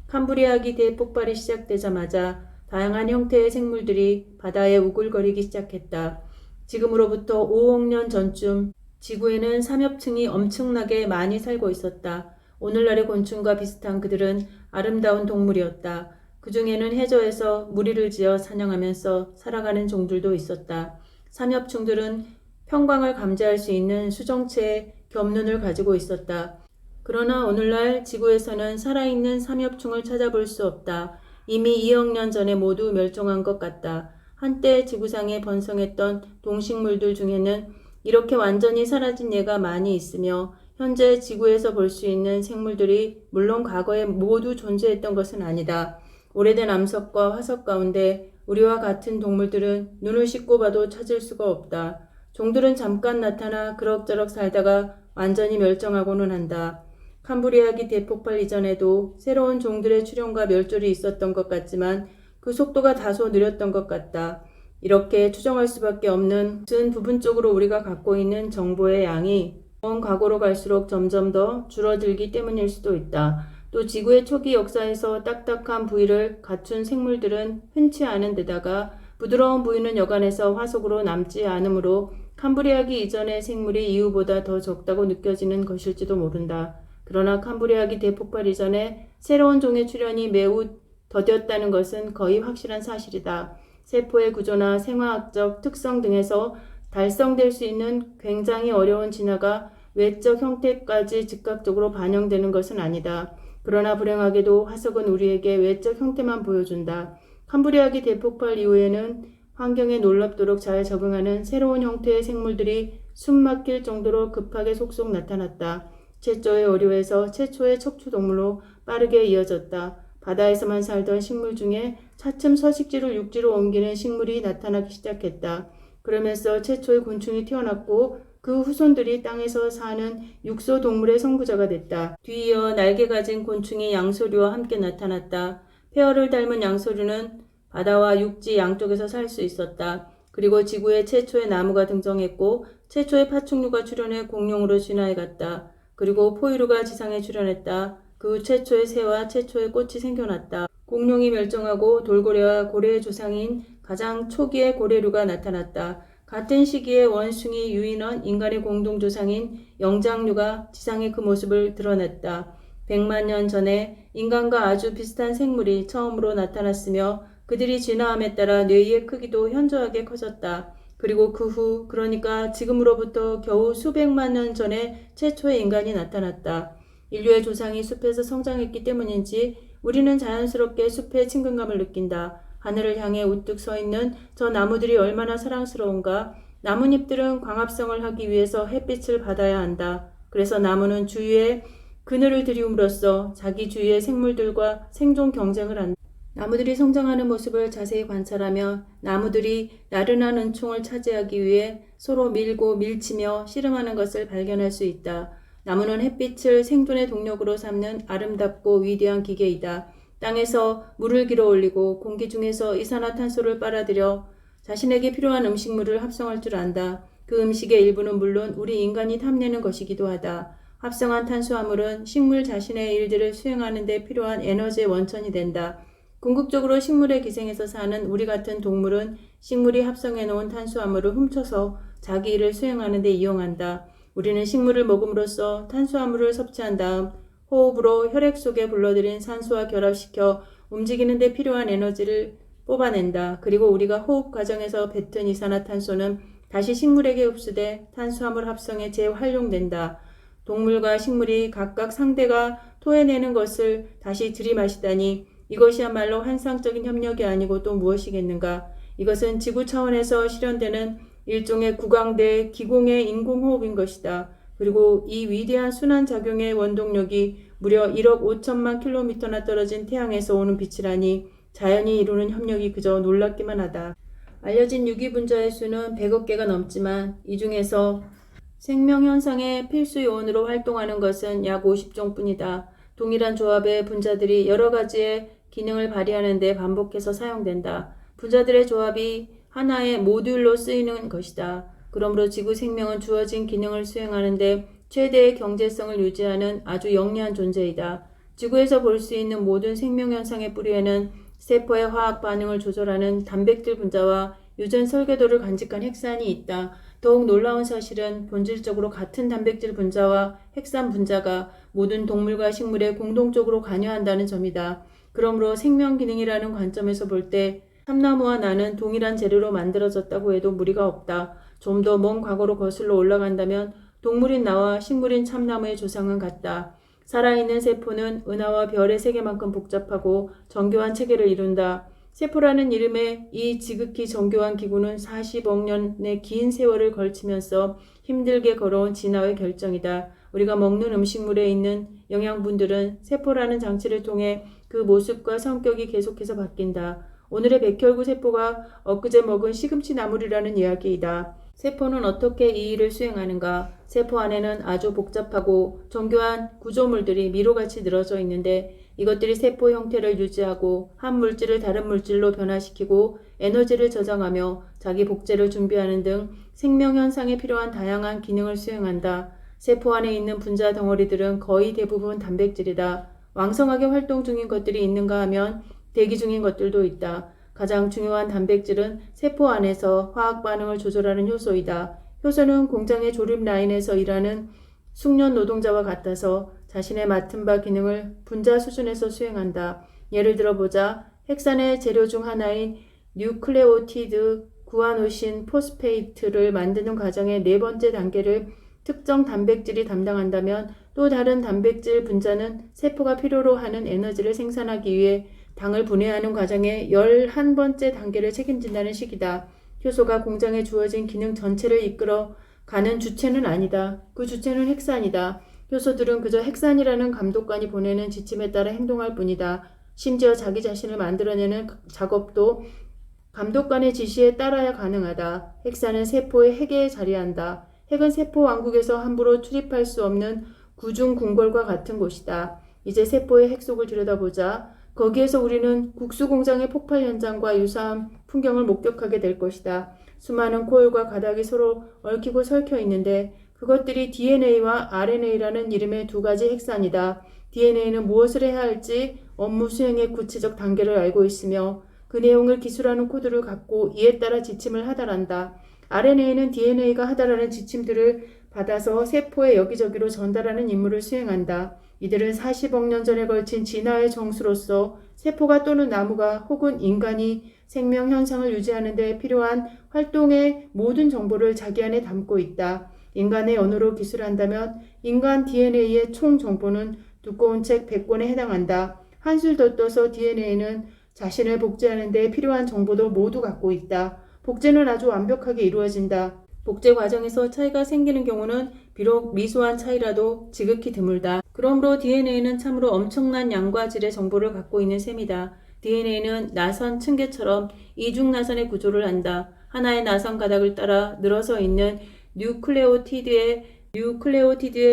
캄브리아기 대폭발이 시작되자마자 다양한 형태의 생물들이 바다에 우글거리기 시작했다. 지금으로부터 5억 년 전쯤 지구에는 삼엽충이 엄청나게 많이 살고 있었다. 오늘날의 곤충과 비슷한 그들은 아름다운 동물이었다. 그 중에는 해저에서 무리를 지어 사냥하면서 살아가는 종들도 있었다. 삼엽충들은 평광을 감지할 수 있는 수정체의 겹눈을 가지고 있었다. 그러나 오늘날 지구에서는 살아있는 삼엽충을 찾아볼 수 없다. 이미 2억 년 전에 모두 멸종한 것 같다. 한때 지구상에 번성했던 동식물들 중에는 이렇게 완전히 사라진 예가 많이 있으며 현재 지구에서 볼 수 있는 생물들이 물론 과거에 모두 존재했던 것은 아니다. 오래된 암석과 화석 가운데 우리와 같은 동물들은 눈을 씻고 봐도 찾을 수가 없다. 종들은 잠깐 나타나 그럭저럭 살다가 완전히 멸종하고는 한다. 캄브리아기 대폭발 이전에도 새로운 종들의 출현과 멸종이 있었던 것 같지만 그 속도가 다소 느렸던 것 같다. 이렇게 추정할 수밖에 없는 것은 부분적으로 우리가 갖고 있는 정보의 양이 먼 과거로 갈수록 점점 더 줄어들기 때문일 수도 있다. 또 지구의 초기 역사에서 딱딱한 부위를 갖춘 생물들은 흔치 않은 데다가 부드러운 부위는 여간해서 화석으로 남지 않으므로 캄브리아기 이전의 생물이 이후보다 더 적다고 느껴지는 것일지도 모른다. 그러나 캄브리아기 대폭발 이전에 새로운 종의 출현이 매우 더뎠다는 것은 거의 확실한 사실이다. 세포의 구조나 생화학적 특성 등에서 달성될 수 있는 굉장히 어려운 진화가 외적 형태까지 즉각적으로 반영되는 것은 아니다. 그러나 불행하게도 화석은 우리에게 외적 형태만 보여준다. 캄브리아기 대폭발 이후에는 환경에 놀랍도록 잘 적응하는 새로운 형태의 생물들이 숨막힐 정도로 급하게 속속 나타났다. 최초의 어류에서 최초의 척추동물로 빠르게 이어졌다. 바다에서만 살던 식물 중에 차츰 서식지를 육지로 옮기는 식물이 나타나기 시작했다. 그러면서 최초의 곤충이 태어났고 그 후손들이 땅에서 사는 육소 동물의 선구자가 됐다. 뒤이어 날개 가진 곤충이 양서류와 함께 나타났다. 페어를 닮은 양서류는 바다와 육지 양쪽에서 살 수 있었다. 그리고 지구에 최초의 나무가 등장했고 최초의 파충류가 출현해 공룡으로 진화해갔다. 그리고 포유류가 지상에 출현했다. 그 후 최초의 새와 최초의 꽃이 생겨났다. 공룡이 멸종하고 돌고래와 고래의 조상인 가장 초기의 고래류가 나타났다. 같은 시기에 원숭이, 유인원, 인간의 공동조상인 영장류가 지상의 그 모습을 드러냈다. 100만 년 전에 인간과 아주 비슷한 생물이 처음으로 나타났으며 그들이 진화함에 따라 뇌의 크기도 현저하게 커졌다. 그리고 그 후, 그러니까 지금으로부터 겨우 수백만 년 전에 최초의 인간이 나타났다. 인류의 조상이 숲에서 성장했기 때문인지 우리는 자연스럽게 숲의 친근감을 느낀다. 하늘을 향해 우뚝 서 있는 저 나무들이 얼마나 사랑스러운가. 나뭇잎들은 광합성을 하기 위해서 햇빛을 받아야 한다. 그래서 나무는 주위에 그늘을 들이움으로써 자기 주위의 생물들과 생존 경쟁을 한다. 나무들이 성장하는 모습을 자세히 관찰하며 나무들이 나른한 은총을 차지하기 위해 서로 밀고 밀치며 씨름하는 것을 발견할 수 있다. 나무는 햇빛을 생존의 동력으로 삼는 아름답고 위대한 기계이다. 땅에서 물을 길어올리고 공기 중에서 이산화탄소를 빨아들여 자신에게 필요한 음식물을 합성할 줄 안다. 그 음식의 일부는 물론 우리 인간이 탐내는 것이기도 하다. 합성한 탄수화물은 식물 자신의 일들을 수행하는 데 필요한 에너지의 원천이 된다. 궁극적으로 식물의 기생에서 사는 우리 같은 동물은 식물이 합성해놓은 탄수화물을 훔쳐서 자기 일을 수행하는 데 이용한다. 우리는 식물을 먹음으로써 탄수화물을 섭취한 다음 호흡으로 혈액 속에 불러들인 산소와 결합시켜 움직이는 데 필요한 에너지를 뽑아낸다. 그리고 우리가 호흡 과정에서 뱉은 이산화탄소는 다시 식물에게 흡수돼 탄수화물 합성에 재활용된다. 동물과 식물이 각각 상대가 토해내는 것을 다시 들이마시다니 이것이야말로 환상적인 협력이 아니고 또 무엇이겠는가. 이것은 지구 차원에서 실현되는 일종의 구강대 기공의 인공호흡인 것이다. 그리고 이 위대한 순환작용의 원동력이 무려 1억 5천만 킬로미터나 떨어진 태양에서 오는 빛이라니 자연이 이루는 협력이 그저 놀랍기만 하다. 알려진 유기분자의 수는 100억 개가 넘지만 이 중에서 생명현상의 필수 요원으로 활동하는 것은 약 50종뿐이다. 동일한 조합의 분자들이 여러 가지의 기능을 발휘하는 데 반복해서 사용된다. 분자들의 조합이 하나의 모듈로 쓰이는 것이다. 그러므로 지구 생명은 주어진 기능을 수행하는 데 최대의 경제성을 유지하는 아주 영리한 존재이다. 지구에서 볼 수 있는 모든 생명현상의 뿌리에는 세포의 화학 반응을 조절하는 단백질 분자와 유전 설계도를 간직한 핵산이 있다. 더욱 놀라운 사실은 본질적으로 같은 단백질 분자와 핵산 분자가 모든 동물과 식물에 공동적으로 관여한다는 점이다. 그러므로 생명기능이라는 관점에서 볼 때 참나무와 나는 동일한 재료로 만들어졌다고 해도 무리가 없다. 좀 더 먼 과거로 거슬러 올라간다면 동물인 나와 식물인 참나무의 조상은 같다. 살아있는 세포는 은하와 별의 세계만큼 복잡하고 정교한 체계를 이룬다. 세포라는 이름의 이 지극히 정교한 기구는 40억 년의 긴 세월을 걸치면서 힘들게 걸어온 진화의 결정이다. 우리가 먹는 음식물에 있는 영양분들은 세포라는 장치를 통해 그 모습과 성격이 계속해서 바뀐다. 오늘의 백혈구 세포가 엊그제 먹은 시금치 나물이라는 이야기이다. 세포는 어떻게 이 일을 수행하는가? 세포 안에는 아주 복잡하고 정교한 구조물들이 미로같이 늘어져 있는데 이것들이 세포 형태를 유지하고 한 물질을 다른 물질로 변화시키고 에너지를 저장하며 자기 복제를 준비하는 등 생명 현상에 필요한 다양한 기능을 수행한다. 세포 안에 있는 분자 덩어리들은 거의 대부분 단백질이다. 왕성하게 활동 중인 것들이 있는가 하면 대기 중인 것들도 있다. 가장 중요한 단백질은 세포 안에서 화학 반응을 조절하는 효소이다. 효소는 공장의 조립 라인에서 일하는 숙련 노동자와 같아서 자신의 맡은 바 기능을 분자 수준에서 수행한다. 예를 들어보자. 핵산의 재료 중 하나인 뉴클레오티드 구아노신 포스페이트를 만드는 과정의 네 번째 단계를 특정 단백질이 담당한다면 또 다른 단백질 분자는 세포가 필요로 하는 에너지를 생산하기 위해 당을 분해하는 과정의 11번째 단계를 책임진다는 식이다. 효소가 공장에 주어진 기능 전체를 이끌어 가는 주체는 아니다. 그 주체는 핵산이다. 효소들은 그저 핵산이라는 감독관이 보내는 지침에 따라 행동할 뿐이다. 심지어 자기 자신을 만들어내는 작업도 감독관의 지시에 따라야 가능하다. 핵산은 세포의 핵에 자리한다. 핵은 세포 왕국에서 함부로 출입할 수 없는 구중 궁궐과 같은 곳이다. 이제 세포의 핵 속을 들여다보자. 거기에서 우리는 국수 공장의 폭발 현장과 유사한 풍경을 목격하게 될 것이다. 수많은 코일과 가닥이 서로 얽히고 설켜 있는데 그것들이 DNA와 RNA라는 이름의 두 가지 핵산이다. DNA는 무엇을 해야 할지 업무 수행의 구체적 단계를 알고 있으며 그 내용을 기술하는 코드를 갖고 이에 따라 지침을 하달한다. RNA는 DNA가 하달하는 지침들을 받아서 세포의 여기저기로 전달하는 임무를 수행한다. 이들은 40억 년 전에 걸친 진화의 정수로서 세포가 또는 나무가 혹은 인간이 생명 현상을 유지하는 데 필요한 활동의 모든 정보를 자기 안에 담고 있다. 인간의 언어로 기술한다면 인간 DNA의 총 정보는 두꺼운 책 100권에 해당한다. 한술 더 떠서 DNA는 자신을 복제하는 데 필요한 정보도 모두 갖고 있다. 복제는 아주 완벽하게 이루어진다. 복제 과정에서 차이가 생기는 경우는 비록 미소한 차이라도 지극히 드물다. 그러므로 DNA는 참으로 엄청난 양과 질의 정보를 갖고 있는 셈이다. DNA는 나선 층계처럼 이중 나선의 구조를 한다. 하나의 나선 가닥을 따라 늘어서 있는 뉴클레오티드의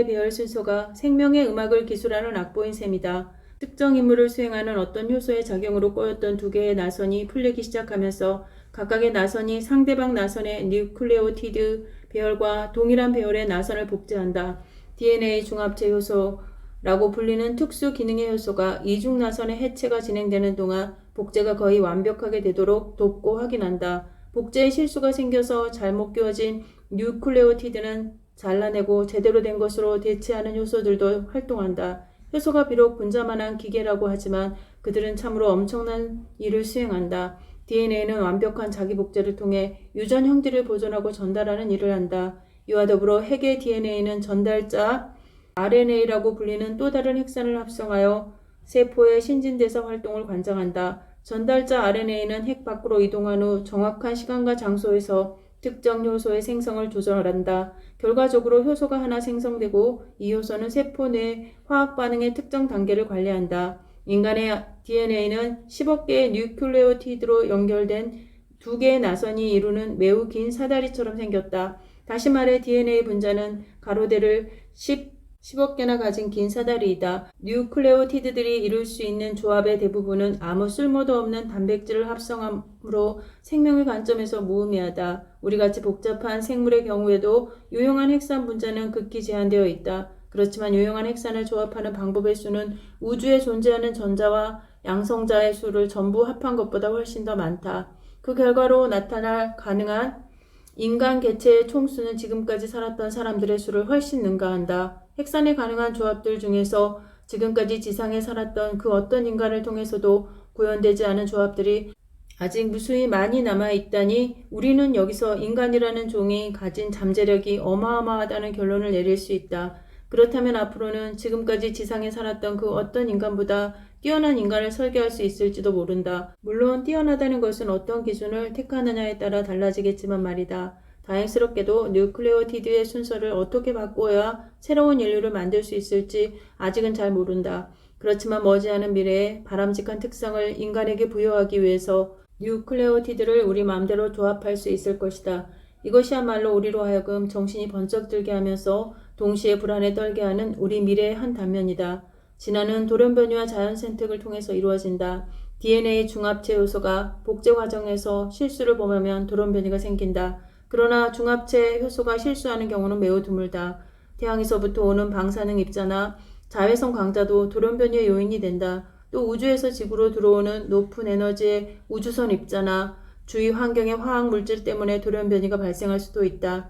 배열 순서가 생명의 음악을 기술하는 악보인 셈이다. 특정 임무를 수행하는 어떤 효소의 작용으로 꼬였던 두 개의 나선이 풀리기 시작하면서 각각의 나선이 상대방 나선의 뉴클레오티드 배열과 동일한 배열의 나선을 복제한다. DNA 중합체 효소라고 불리는 특수 기능의 효소가 이중 나선의 해체가 진행되는 동안 복제가 거의 완벽하게 되도록 돕고 확인한다. 복제에 실수가 생겨서 잘못 끼워진 뉴클레오티드는 잘라내고 제대로 된 것으로 대체하는 효소들도 활동한다. 효소가 비록 분자만한 기계라고 하지만 그들은 참으로 엄청난 일을 수행한다. DNA는 완벽한 자기 복제를 통해 유전 형태를 보존하고 전달하는 일을 한다. 이와 더불어 핵의 DNA는 전달자 RNA라고 불리는 또 다른 핵산을 합성하여 세포의 신진대사 활동을 관장한다. 전달자 RNA는 핵 밖으로 이동한 후 정확한 시간과 장소에서 특정 효소의 생성을 조절한다. 결과적으로 효소가 하나 생성되고 이 효소는 세포 내 화학 반응의 특정 단계를 관리한다. 인간의 DNA는 10억 개의 뉴클레오티드로 연결된 두 개의 나선이 이루는 매우 긴 사다리처럼 생겼다. 다시 말해 DNA 분자는 가로대를 10억 개나 가진 긴 사다리이다. 뉴클레오티드들이 이룰 수 있는 조합의 대부분은 아무 쓸모도 없는 단백질을 합성함으로 생명의 관점에서 무의미하다. 우리같이 복잡한 생물의 경우에도 유용한 핵산 분자는 극히 제한되어 있다. 그렇지만 유용한 핵산을 조합하는 방법의 수는 우주에 존재하는 전자와 양성자의 수를 전부 합한 것보다 훨씬 더 많다. 그 결과로 나타날 가능한 인간 개체의 총수는 지금까지 살았던 사람들의 수를 훨씬 능가한다. 핵산에 가능한 조합들 중에서 지금까지 지상에 살았던 그 어떤 인간을 통해서도 구현되지 않은 조합들이 아직 무수히 많이 남아있다니 우리는 여기서 인간이라는 종이 가진 잠재력이 어마어마하다는 결론을 내릴 수 있다. 그렇다면 앞으로는 지금까지 지상에 살았던 그 어떤 인간보다 뛰어난 인간을 설계할 수 있을지도 모른다. 물론 뛰어나다는 것은 어떤 기준을 택하느냐에 따라 달라지겠지만 말이다. 다행스럽게도 뉴클레오티드의 순서를 어떻게 바꾸어야 새로운 인류를 만들 수 있을지 아직은 잘 모른다. 그렇지만 머지않은 미래에 바람직한 특성을 인간에게 부여하기 위해서 뉴클레오티드를 우리 마음대로 조합할 수 있을 것이다. 이것이야말로 우리로 하여금 정신이 번쩍 들게 하면서 동시에 불안에 떨게 하는 우리 미래의 한 단면이다. 진화는 돌연변이와 자연선택을 통해서 이루어진다. DNA 중합체 요소가 복제 과정에서 실수를 범하면 돌연변이가 생긴다. 그러나 중합체 효소가 실수하는 경우는 매우 드물다. 태양에서부터 오는 방사능 입자나 자외선 광자도 돌연변이의 요인이 된다. 또 우주에서 지구로 들어오는 높은 에너지의 우주선 입자나 주위 환경의 화학 물질 때문에 돌연변이가 발생할 수도 있다.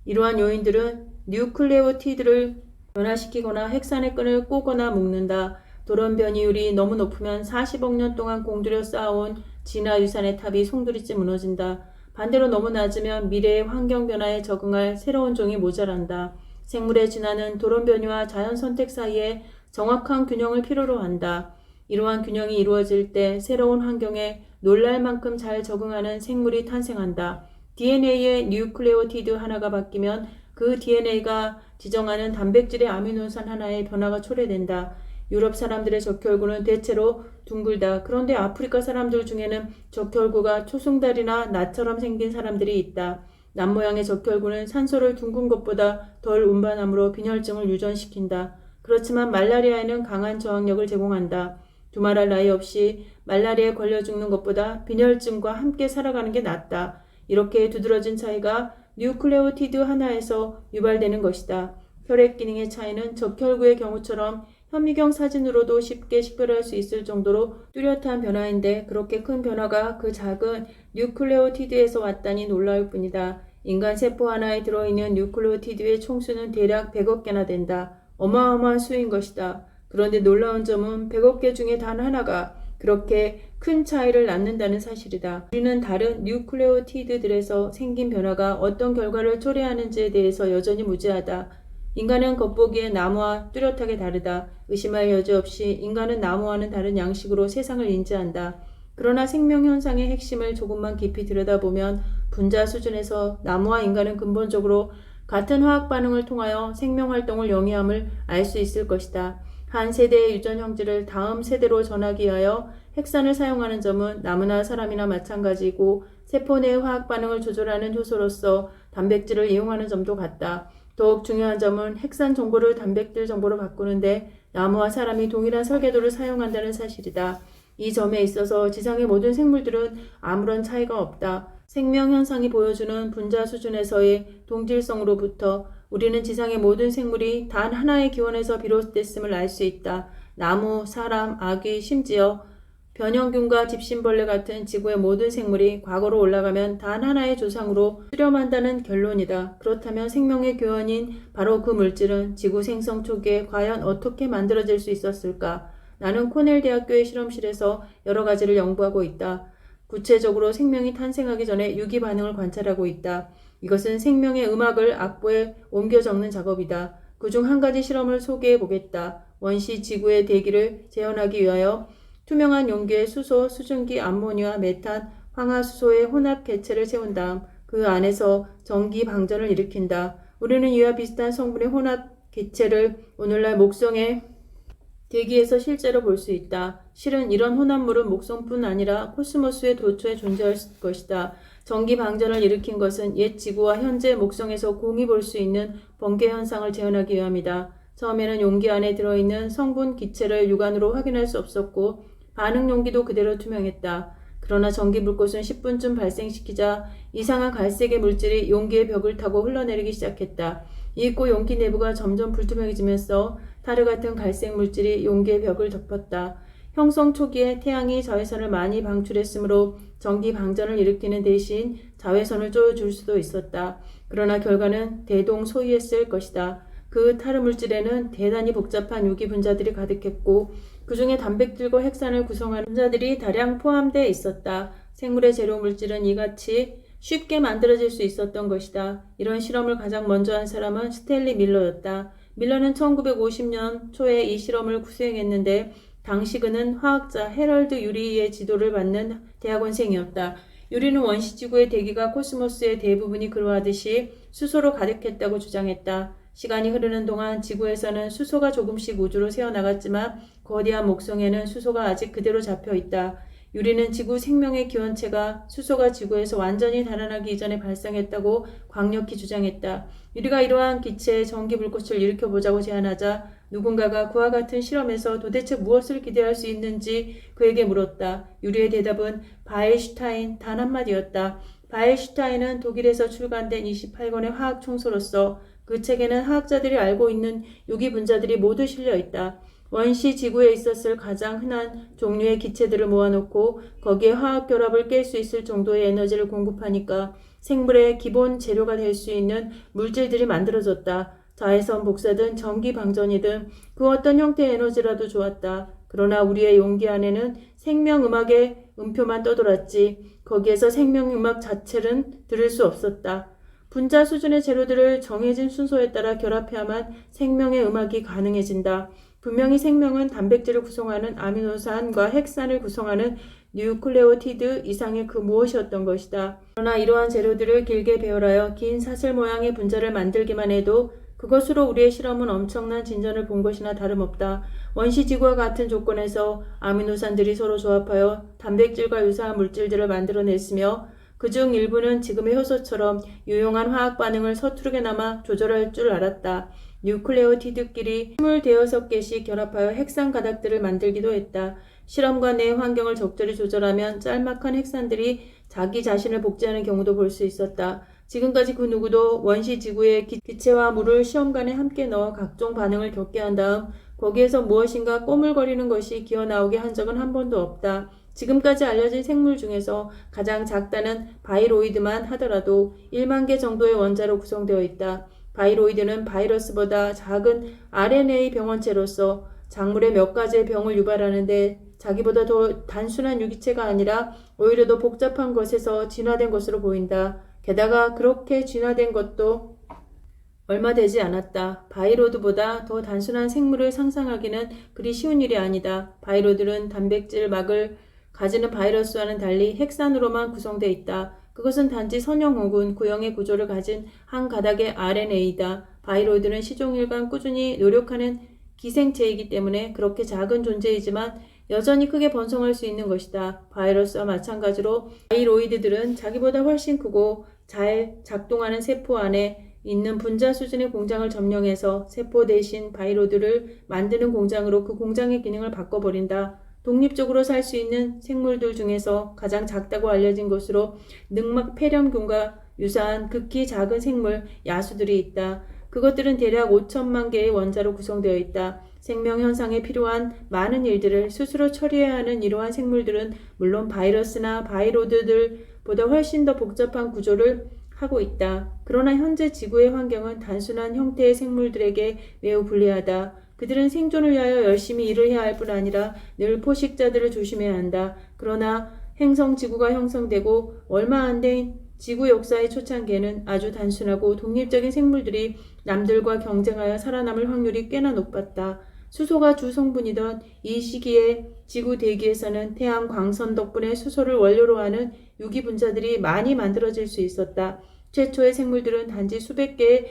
이러한 요인들은 뉴클레오티드를 변화시키거나 핵산의 끈을 꼬거나 묶는다. 돌연변이율이 너무 높으면 40억 년 동안 공들여 쌓아온 진화유산의 탑이 송두리째 무너진다. 반대로 너무 낮으면 미래의 환경 변화에 적응할 새로운 종이 모자란다. 생물의 진화는 돌연변이와 자연선택 사이에 정확한 균형을 필요로 한다. 이러한 균형이 이루어질 때 새로운 환경에 놀랄 만큼 잘 적응하는 생물이 탄생한다. DNA의 뉴클레오티드 하나가 바뀌면 그 DNA가 지정하는 단백질의 아미노산 하나의 변화가 초래된다. 유럽 사람들의 적혈구는 대체로 둥글다. 그런데 아프리카 사람들 중에는 적혈구가 초승달이나 나처럼 생긴 사람들이 있다. 남모양의 적혈구는 산소를 둥근 것보다 덜 운반함으로 빈혈증을 유전시킨다. 그렇지만 말라리아에는 강한 저항력을 제공한다. 두말할 나위 없이 말라리아에 걸려 죽는 것보다 빈혈증과 함께 살아가는 게 낫다. 이렇게 두드러진 차이가 뉴클레오티드 하나에서 유발되는 것이다. 혈액 기능의 차이는 적혈구의 경우처럼 현미경 사진으로도 쉽게 식별할 수 있을 정도로 뚜렷한 변화인데 그렇게 큰 변화가 그 작은 뉴클레오티드에서 왔다니 놀라울 뿐이다. 인간 세포 하나에 들어있는 뉴클레오티드의 총수는 대략 100억 개나 된다. 어마어마한 수인 것이다. 그런데 놀라운 점은 100억 개 중에 단 하나가 그렇게 큰 차이를 낳는다는 사실이다. 우리는 다른 뉴클레오티드들에서 생긴 변화가 어떤 결과를 초래하는지에 대해서 여전히 무지하다. 인간은 겉보기에 나무와 뚜렷하게 다르다. 의심할 여지 없이 인간은 나무와는 다른 양식으로 세상을 인지한다. 그러나 생명 현상의 핵심을 조금만 깊이 들여다보면 분자 수준에서 나무와 인간은 근본적으로 같은 화학 반응을 통하여 생명 활동을 영위함을 알 수 있을 것이다. 한 세대의 유전 형질을 다음 세대로 전하기 위하여 핵산을 사용하는 점은 나무나 사람이나 마찬가지이고 세포 내의 화학 반응을 조절하는 효소로서 단백질을 이용하는 점도 같다. 더욱 중요한 점은 핵산 정보를 단백질 정보로 바꾸는데 나무와 사람이 동일한 설계도를 사용한다는 사실이다. 이 점에 있어서 지상의 모든 생물들은 아무런 차이가 없다. 생명 현상이 보여주는 분자 수준에서의 동질성으로부터 우리는 지상의 모든 생물이 단 하나의 기원에서 비롯됐음을 알 수 있다. 나무, 사람, 아귀, 심지어 변형균과 집신벌레 같은 지구의 모든 생물이 과거로 올라가면 단 하나의 조상으로 수렴한다는 결론이다. 그렇다면 생명의 교원인 바로 그 물질은 지구 생성 초기에 과연 어떻게 만들어질 수 있었을까? 나는 코넬 대학교의 실험실에서 여러 가지를 연구하고 있다. 구체적으로 생명이 탄생하기 전에 유기 반응을 관찰하고 있다. 이것은 생명의 음악을 악보에 옮겨 적는 작업이다. 그중 한 가지 실험을 소개해 보겠다. 원시 지구의 대기를 재현하기 위하여 투명한 용기에 수소, 수증기, 암모니아, 메탄, 황화수소의 혼합 객체를 채운 다음 그 안에서 전기 방전을 일으킨다. 우리는 이와 비슷한 성분의 혼합 객체를 오늘날 목성의 대기에서 실제로 볼 수 있다. 실은 이런 혼합물은 목성뿐 아니라 코스모스의 도처에 존재할 것이다. 전기 방전을 일으킨 것은 옛 지구와 현재 목성에서 공히 볼 수 있는 번개 현상을 재현하기 위함이다. 처음에는 용기 안에 들어있는 성분 기체를 육안으로 확인할 수 없었고 반응 용기도 그대로 투명했다. 그러나 전기 불꽃은 10분쯤 발생시키자 이상한 갈색의 물질이 용기의 벽을 타고 흘러내리기 시작했다. 이윽고 용기 내부가 점점 불투명해지면서 타르 같은 갈색 물질이 용기의 벽을 덮었다. 형성 초기에 태양이 자외선을 많이 방출했으므로 전기 방전을 일으키는 대신 자외선을 쪼여줄 수도 있었다. 그러나 결과는 대동소이했을 것이다. 그 타르 물질에는 대단히 복잡한 유기 분자들이 가득했고 그 중에 단백질과 핵산을 구성하는 분자들이 다량 포함되어 있었다. 생물의 재료 물질은 이같이 쉽게 만들어질 수 있었던 것이다. 이런 실험을 가장 먼저 한 사람은 스탠리 밀러였다. 밀러는 1950년 초에 이 실험을 수행했는데 당시 그는 화학자 헤럴드 유리의 지도를 받는 대학원생이었다. 유리는 원시지구의 대기가 코스모스의 대부분이 그러하듯이 수소로 가득했다고 주장했다. 시간이 흐르는 동안 지구에서는 수소가 조금씩 우주로 새어나갔지만 거대한 목성에는 수소가 아직 그대로 잡혀 있다. 유리는 지구 생명의 기원체가 수소가 지구에서 완전히 달아나기 이전에 발생했다고 강력히 주장했다. 유리가 이러한 기체의 전기 불꽃을 일으켜보자고 제안하자 누군가가 그와 같은 실험에서 도대체 무엇을 기대할 수 있는지 그에게 물었다. 유리의 대답은 바일슈타인 단 한마디였다. 바일슈타인은 독일에서 출간된 28권의 화학 총서로서 그 책에는 화학자들이 알고 있는 유기 분자들이 모두 실려 있다. 원시 지구에 있었을 가장 흔한 종류의 기체들을 모아놓고 거기에 화학 결합을 깰 수 있을 정도의 에너지를 공급하니까 생물의 기본 재료가 될 수 있는 물질들이 만들어졌다. 자외선 복사든 전기 방전이든 그 어떤 형태의 에너지라도 좋았다. 그러나 우리의 용기 안에는 생명음악의 음표만 떠돌았지 거기에서 생명음악 자체는 들을 수 없었다. 분자 수준의 재료들을 정해진 순서에 따라 결합해야만 생명의 음악이 가능해진다. 분명히 생명은 단백질을 구성하는 아미노산과 핵산을 구성하는 뉴클레오티드 이상의 그 무엇이었던 것이다. 그러나 이러한 재료들을 길게 배열하여 긴 사슬 모양의 분자를 만들기만 해도 그것으로 우리의 실험은 엄청난 진전을 본 것이나 다름없다. 원시지구와 같은 조건에서 아미노산들이 서로 조합하여 단백질과 유사한 물질들을 만들어냈으며 그중 일부는 지금의 효소처럼 유용한 화학 반응을 서투르게나마 조절할 줄 알았다. 뉴클레오티드끼리 26개씩 결합하여 핵산 가닥들을 만들기도 했다. 실험관 내 환경을 적절히 조절하면 짤막한 핵산들이 자기 자신을 복제하는 경우도 볼 수 있었다. 지금까지 그 누구도 원시 지구의 기체와 물을 시험관에 함께 넣어 각종 반응을 겪게 한 다음 거기에서 무엇인가 꼬물거리는 것이 기어나오게 한 적은 한 번도 없다. 지금까지 알려진 생물 중에서 가장 작다는 바이로이드만 하더라도 1만 개 정도의 원자로 구성되어 있다. 바이로이드는 바이러스보다 작은 RNA 병원체로서 작물의 몇 가지의 병을 유발하는데 자기보다 더 단순한 유기체가 아니라 오히려 더 복잡한 것에서 진화된 것으로 보인다. 게다가 그렇게 진화된 것도 얼마 되지 않았다. 바이로드보다 더 단순한 생물을 상상하기는 그리 쉬운 일이 아니다. 바이로드는 단백질 막을 가지는 바이러스와는 달리 핵산으로만 구성되어 있다. 그것은 단지 선형 혹은 구형의 구조를 가진 한 가닥의 RNA이다. 바이로이드는 시종일관 꾸준히 노력하는 기생체이기 때문에 그렇게 작은 존재이지만 여전히 크게 번성할 수 있는 것이다. 바이러스와 마찬가지로 바이로이드들은 자기보다 훨씬 크고 잘 작동하는 세포 안에 있는 분자 수준의 공장을 점령해서 세포 대신 바이로드를 만드는 공장으로 그 공장의 기능을 바꿔버린다. 독립적으로 살 수 있는 생물들 중에서 가장 작다고 알려진 것으로 늑막 폐렴균과 유사한 극히 작은 생물 야수들이 있다. 그것들은 대략 5천만 개의 원자로 구성되어 있다. 생명 현상에 필요한 많은 일들을 스스로 처리해야 하는 이러한 생물들은 물론 바이러스나 바이로드들보다 훨씬 더 복잡한 구조를 하고 있다. 그러나 현재 지구의 환경은 단순한 형태의 생물들에게 매우 불리하다. 그들은 생존을 위하여 열심히 일을 해야 할 뿐 아니라 늘 포식자들을 조심해야 한다. 그러나 행성 지구가 형성되고 얼마 안 된 지구 역사의 초창기에는 아주 단순하고 독립적인 생물들이 남들과 경쟁하여 살아남을 확률이 꽤나 높았다. 수소가 주 성분이던 이 시기에 지구 대기에서는 태양 광선 덕분에 수소를 원료로 하는 유기 분자들이 많이 만들어질 수 있었다. 최초의 생물들은 단지 수백 개의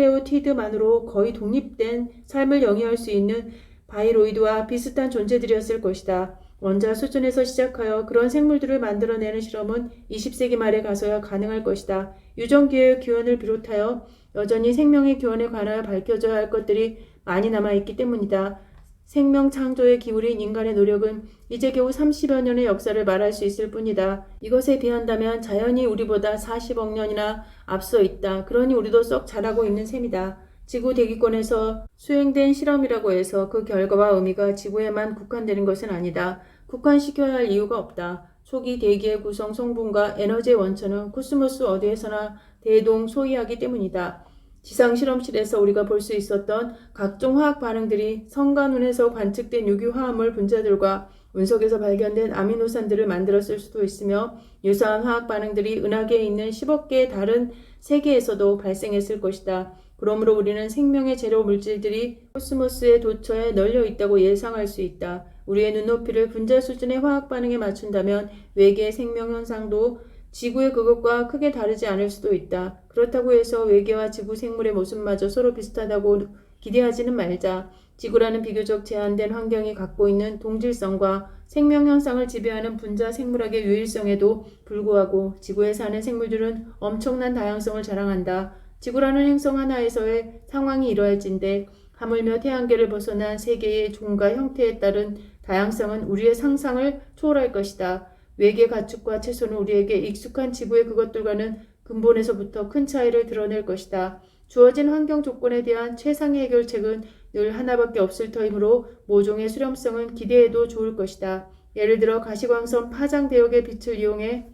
뉴클레오티드만으로 거의 독립된 삶을 영위할 수 있는 바이로이드와 비슷한 존재들이었을 것이다. 원자 수준에서 시작하여 그런 생물들을 만들어내는 실험은 20세기 말에 가서야 가능할 것이다. 유전기의 기원을 비롯하여 여전히 생명의 기원에 관하여 밝혀져야 할 것들이 많이 남아있기 때문이다. 생명 창조에 기울인 인간의 노력은 이제 겨우 30여 년의 역사를 말할 수 있을 뿐이다. 이것에 비한다면 자연이 우리보다 40억 년이나 앞서 있다. 그러니 우리도 썩 잘하고 있는 셈이다. 지구 대기권에서 수행된 실험이라고 해서 그 결과와 의미가 지구에만 국한되는 것은 아니다. 국한시켜야 할 이유가 없다. 초기 대기의 구성 성분과 에너지의 원천은 코스모스 어디에서나 대동소이하기 때문이다. 지상 실험실에서 우리가 볼 수 있었던 각종 화학 반응들이 성간운에서 관측된 유기화합물 분자들과 운석에서 발견된 아미노산들을 만들었을 수도 있으며 유사한 화학 반응들이 은하계에 있는 10억 개의 다른 세계에서도 발생했을 것이다. 그러므로 우리는 생명의 재료 물질들이 코스모스의 도처에 널려 있다고 예상할 수 있다. 우리의 눈높이를 분자 수준의 화학 반응에 맞춘다면 외계의 생명 현상도 지구의 그것과 크게 다르지 않을 수도 있다. 그렇다고 해서 외계와 지구 생물의 모습마저 서로 비슷하다고 기대하지는 말자. 지구라는 비교적 제한된 환경이 갖고 있는 동질성과 생명 현상을 지배하는 분자 생물학의 유일성에도 불구하고 지구에 사는 생물들은 엄청난 다양성을 자랑한다. 지구라는 행성 하나에서의 상황이 이러할진데 하물며 태양계를 벗어난 세계의 종과 형태에 따른 다양성은 우리의 상상을 초월할 것이다. 외계 가축과 채소는 우리에게 익숙한 지구의 그것들과는 근본에서부터 큰 차이를 드러낼 것이다. 주어진 환경 조건에 대한 최상의 해결책은 늘 하나밖에 없을 터이므로 모종의 수렴성은 기대해도 좋을 것이다. 예를 들어 가시광선 파장 대역의 빛을 이용해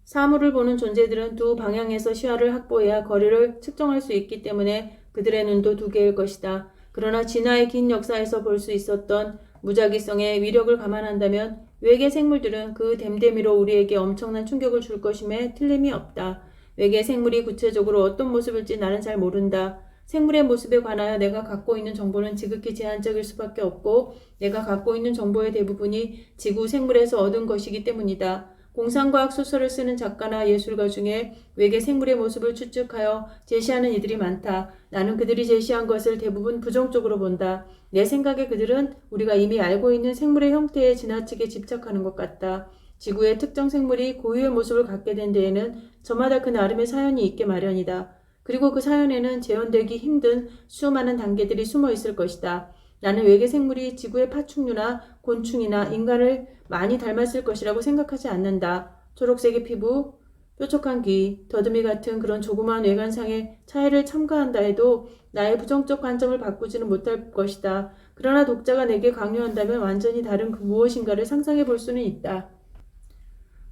사물을 보는 존재들은 두 방향에서 시야를 확보해야 거리를 측정할 수 있기 때문에 그들의 눈도 두 개일 것이다. 그러나 진화의 긴 역사에서 볼 수 있었던 무작위성의 위력을 감안한다면 외계 생물들은 그 댐댐이로 우리에게 엄청난 충격을 줄 것임에 틀림이 없다. 외계 생물이 구체적으로 어떤 모습일지 나는 잘 모른다. 생물의 모습에 관하여 내가 갖고 있는 정보는 지극히 제한적일 수밖에 없고 내가 갖고 있는 정보의 대부분이 지구 생물에서 얻은 것이기 때문이다. 공상과학 소설을 쓰는 작가나 예술가 중에 외계 생물의 모습을 추측하여 제시하는 이들이 많다. 나는 그들이 제시한 것을 대부분 부정적으로 본다. 내 생각에 그들은 우리가 이미 알고 있는 생물의 형태에 지나치게 집착하는 것 같다. 지구의 특정 생물이 고유의 모습을 갖게 된 데에는 저마다 그 나름의 사연이 있게 마련이다. 그리고 그 사연에는 재현되기 힘든 수많은 단계들이 숨어 있을 것이다. 나는 외계 생물이 지구의 파충류나 곤충이나 인간을 많이 닮았을 것이라고 생각하지 않는다. 초록색의 피부, 뾰족한 귀, 더듬이 같은 그런 조그마한 외관상의 차이를 첨가한다 해도 나의 부정적 관점을 바꾸지는 못할 것이다. 그러나 독자가 내게 강요한다면 완전히 다른 그 무엇인가를 상상해 볼 수는 있다.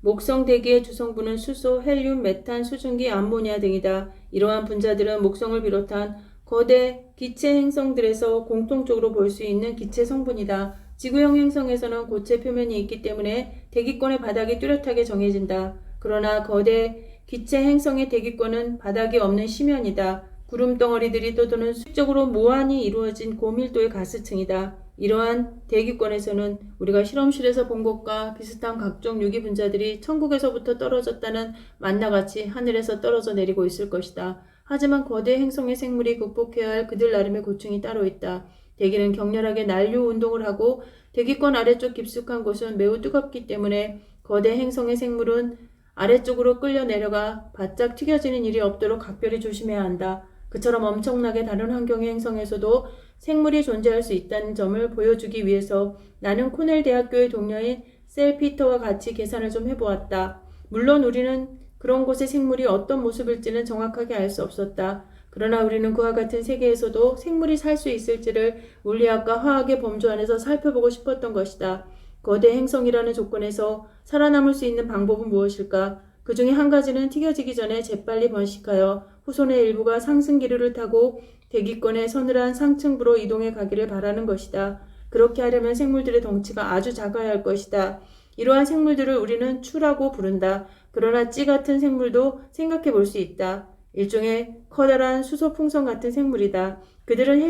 목성 대기의 주성분은 수소, 헬륨, 메탄, 수증기, 암모니아 등이다. 이러한 분자들은 목성을 비롯한 거대 기체 행성들에서 공통적으로 볼 수 있는 기체 성분이다. 지구형 행성에서는 고체 표면이 있기 때문에 대기권의 바닥이 뚜렷하게 정해진다. 그러나 거대 기체 행성의 대기권은 바닥이 없는 심연이다. 구름 덩어리들이 떠도는 수직적으로 무한히 이루어진 고밀도의 가스층이다. 이러한 대기권에서는 우리가 실험실에서 본 것과 비슷한 각종 유기 분자들이 천국에서부터 떨어졌다는 만나같이 하늘에서 떨어져 내리고 있을 것이다. 하지만 거대 행성의 생물이 극복해야 할 그들 나름의 고충이 따로 있다. 대기는 격렬하게 난류 운동을 하고 대기권 아래쪽 깊숙한 곳은 매우 뜨겁기 때문에 거대 행성의 생물은 아래쪽으로 끌려 내려가 바짝 튀겨지는 일이 없도록 각별히 조심해야 한다. 그처럼 엄청나게 다른 환경의 행성에서도 생물이 존재할 수 있다는 점을 보여주기 위해서 나는 코넬 대학교의 동료인 셀 피터와 같이 계산을 좀 해보았다. 물론 우리는 그런 곳의 생물이 어떤 모습일지는 정확하게 알 수 없었다. 그러나 우리는 그와 같은 세계에서도 생물이 살 수 있을지를 물리학과 화학의 범주 안에서 살펴보고 싶었던 것이다. 거대 행성이라는 조건에서 살아남을 수 있는 방법은 무엇일까? 그 중에 한 가지는 튀겨지기 전에 재빨리 번식하여 후손의 일부가 상승 기류를 타고 대기권의 서늘한 상층부로 이동해 가기를 바라는 것이다. 그렇게 하려면 생물들의 덩치가 아주 작아야 할 것이다. 이러한 생물들을 우리는 추라고 부른다. 그러나 찌 같은 생물도 생각해 볼 수 있다. 일종의 커다란 수소 풍선 같은 생물이다. 그들은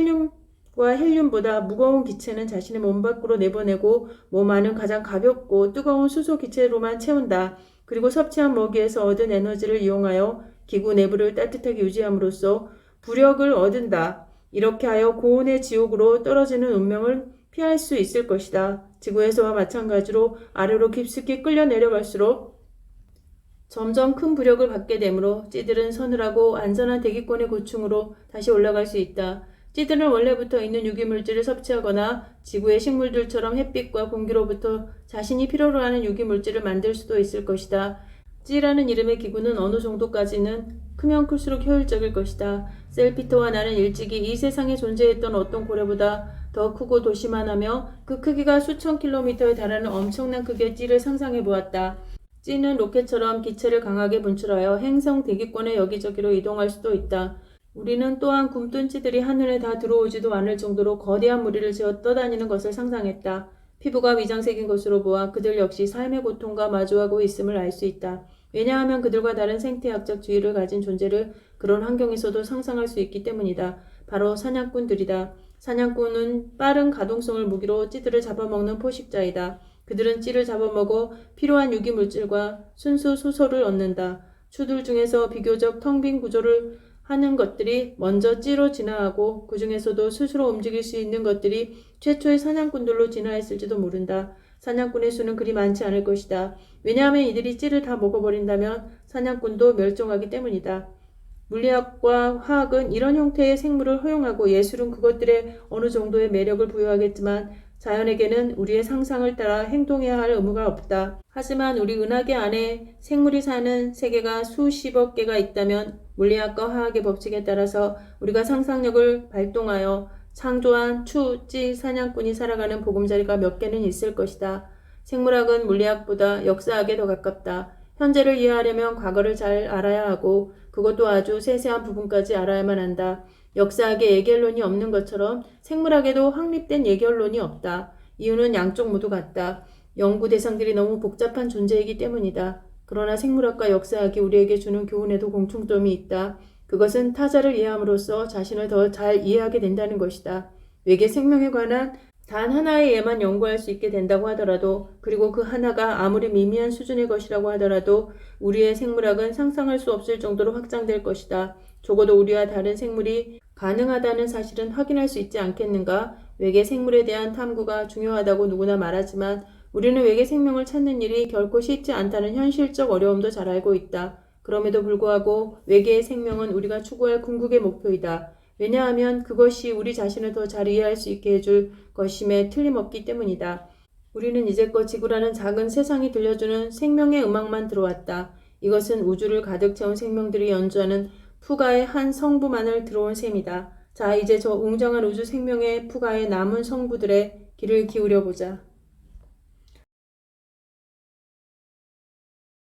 헬륨보다 무거운 기체는 자신의 몸 밖으로 내보내고 몸 안은 가장 가볍고 뜨거운 수소 기체로만 채운다. 그리고 섭취한 먹이에서 얻은 에너지를 이용하여 기구 내부를 따뜻하게 유지함으로써 부력을 얻은다. 이렇게 하여 고온의 지옥으로 떨어지는 운명을 피할 수 있을 것이다. 지구에서와 마찬가지로 아래로 깊숙이 끌려 내려갈수록 점점 큰 부력을 받게 되므로 찌들은 서늘하고 안전한 대기권의 고충으로 다시 올라갈 수 있다. 찌들은 원래부터 있는 유기물질을 섭취하거나 지구의 식물들처럼 햇빛과 공기로부터 자신이 필요로 하는 유기물질을 만들 수도 있을 것이다. 찌라는 이름의 기구는 어느 정도까지는 크면 클수록 효율적일 것이다. 셀피터와 나는 일찍이 이 세상에 존재했던 어떤 고래보다 더 크고 도시만하며 그 크기가 수천 킬로미터에 달하는 엄청난 크기의 찌를 상상해 보았다. 찌는 로켓처럼 기체를 강하게 분출하여 행성 대기권의 여기저기로 이동할 수도 있다. 우리는 또한 굼뜬 찌들이 하늘에 다 들어오지도 않을 정도로 거대한 무리를 지어 떠다니는 것을 상상했다. 피부가 위장색인 것으로 보아 그들 역시 삶의 고통과 마주하고 있음을 알 수 있다. 왜냐하면 그들과 다른 생태학적 지위를 가진 존재를 그런 환경에서도 상상할 수 있기 때문이다. 바로 사냥꾼들이다. 사냥꾼은 빠른 가동성을 무기로 찌들을 잡아먹는 포식자이다. 그들은 찌를 잡아먹어 필요한 유기물질과 순수 수소를 얻는다. 추들 중에서 비교적 텅 빈 구조를 하는 것들이 먼저 찌로 진화하고 그 중에서도 스스로 움직일 수 있는 것들이 최초의 사냥꾼들로 진화했을지도 모른다. 사냥꾼의 수는 그리 많지 않을 것이다. 왜냐하면 이들이 찌를 다 먹어버린다면 사냥꾼도 멸종하기 때문이다. 물리학과 화학은 이런 형태의 생물을 허용하고 예술은 그것들의 어느 정도의 매력을 부여하겠지만 자연에게는 우리의 상상을 따라 행동해야 할 의무가 없다. 하지만 우리 은하계 안에 생물이 사는 세계가 수십억 개가 있다면 물리학과 화학의 법칙에 따라서 우리가 상상력을 발동하여 창조한 추, 찌, 사냥꾼이 살아가는 보금자리가 몇 개는 있을 것이다. 생물학은 물리학보다 역사학에 더 가깝다. 현재를 이해하려면 과거를 잘 알아야 하고 그것도 아주 세세한 부분까지 알아야만 한다. 역사학에 예결론이 없는 것처럼 생물학에도 확립된 예결론이 없다. 이유는 양쪽 모두 같다. 연구 대상들이 너무 복잡한 존재이기 때문이다. 그러나 생물학과 역사학이 우리에게 주는 교훈에도 공통점이 있다. 그것은 타자를 이해함으로써 자신을 더 잘 이해하게 된다는 것이다. 외계 생명에 관한 단 하나의 예만 연구할 수 있게 된다고 하더라도 그리고 그 하나가 아무리 미미한 수준의 것이라고 하더라도 우리의 생물학은 상상할 수 없을 정도로 확장될 것이다. 적어도 우리와 다른 생물이 가능하다는 사실은 확인할 수 있지 않겠는가? 외계 생물에 대한 탐구가 중요하다고 누구나 말하지만 우리는 외계 생명을 찾는 일이 결코 쉽지 않다는 현실적 어려움도 잘 알고 있다. 그럼에도 불구하고 외계의 생명은 우리가 추구할 궁극의 목표이다. 왜냐하면 그것이 우리 자신을 더 잘 이해할 수 있게 해줄 것임에 틀림없기 때문이다. 우리는 이제껏 지구라는 작은 세상이 들려주는 생명의 음악만 들어왔다. 이것은 우주를 가득 채운 생명들이 연주하는 푸가의 한 성부만을 들어온 셈이다. 자, 이제 저 웅장한 우주 생명의 푸가의 남은 성부들의 귀를 기울여 보자.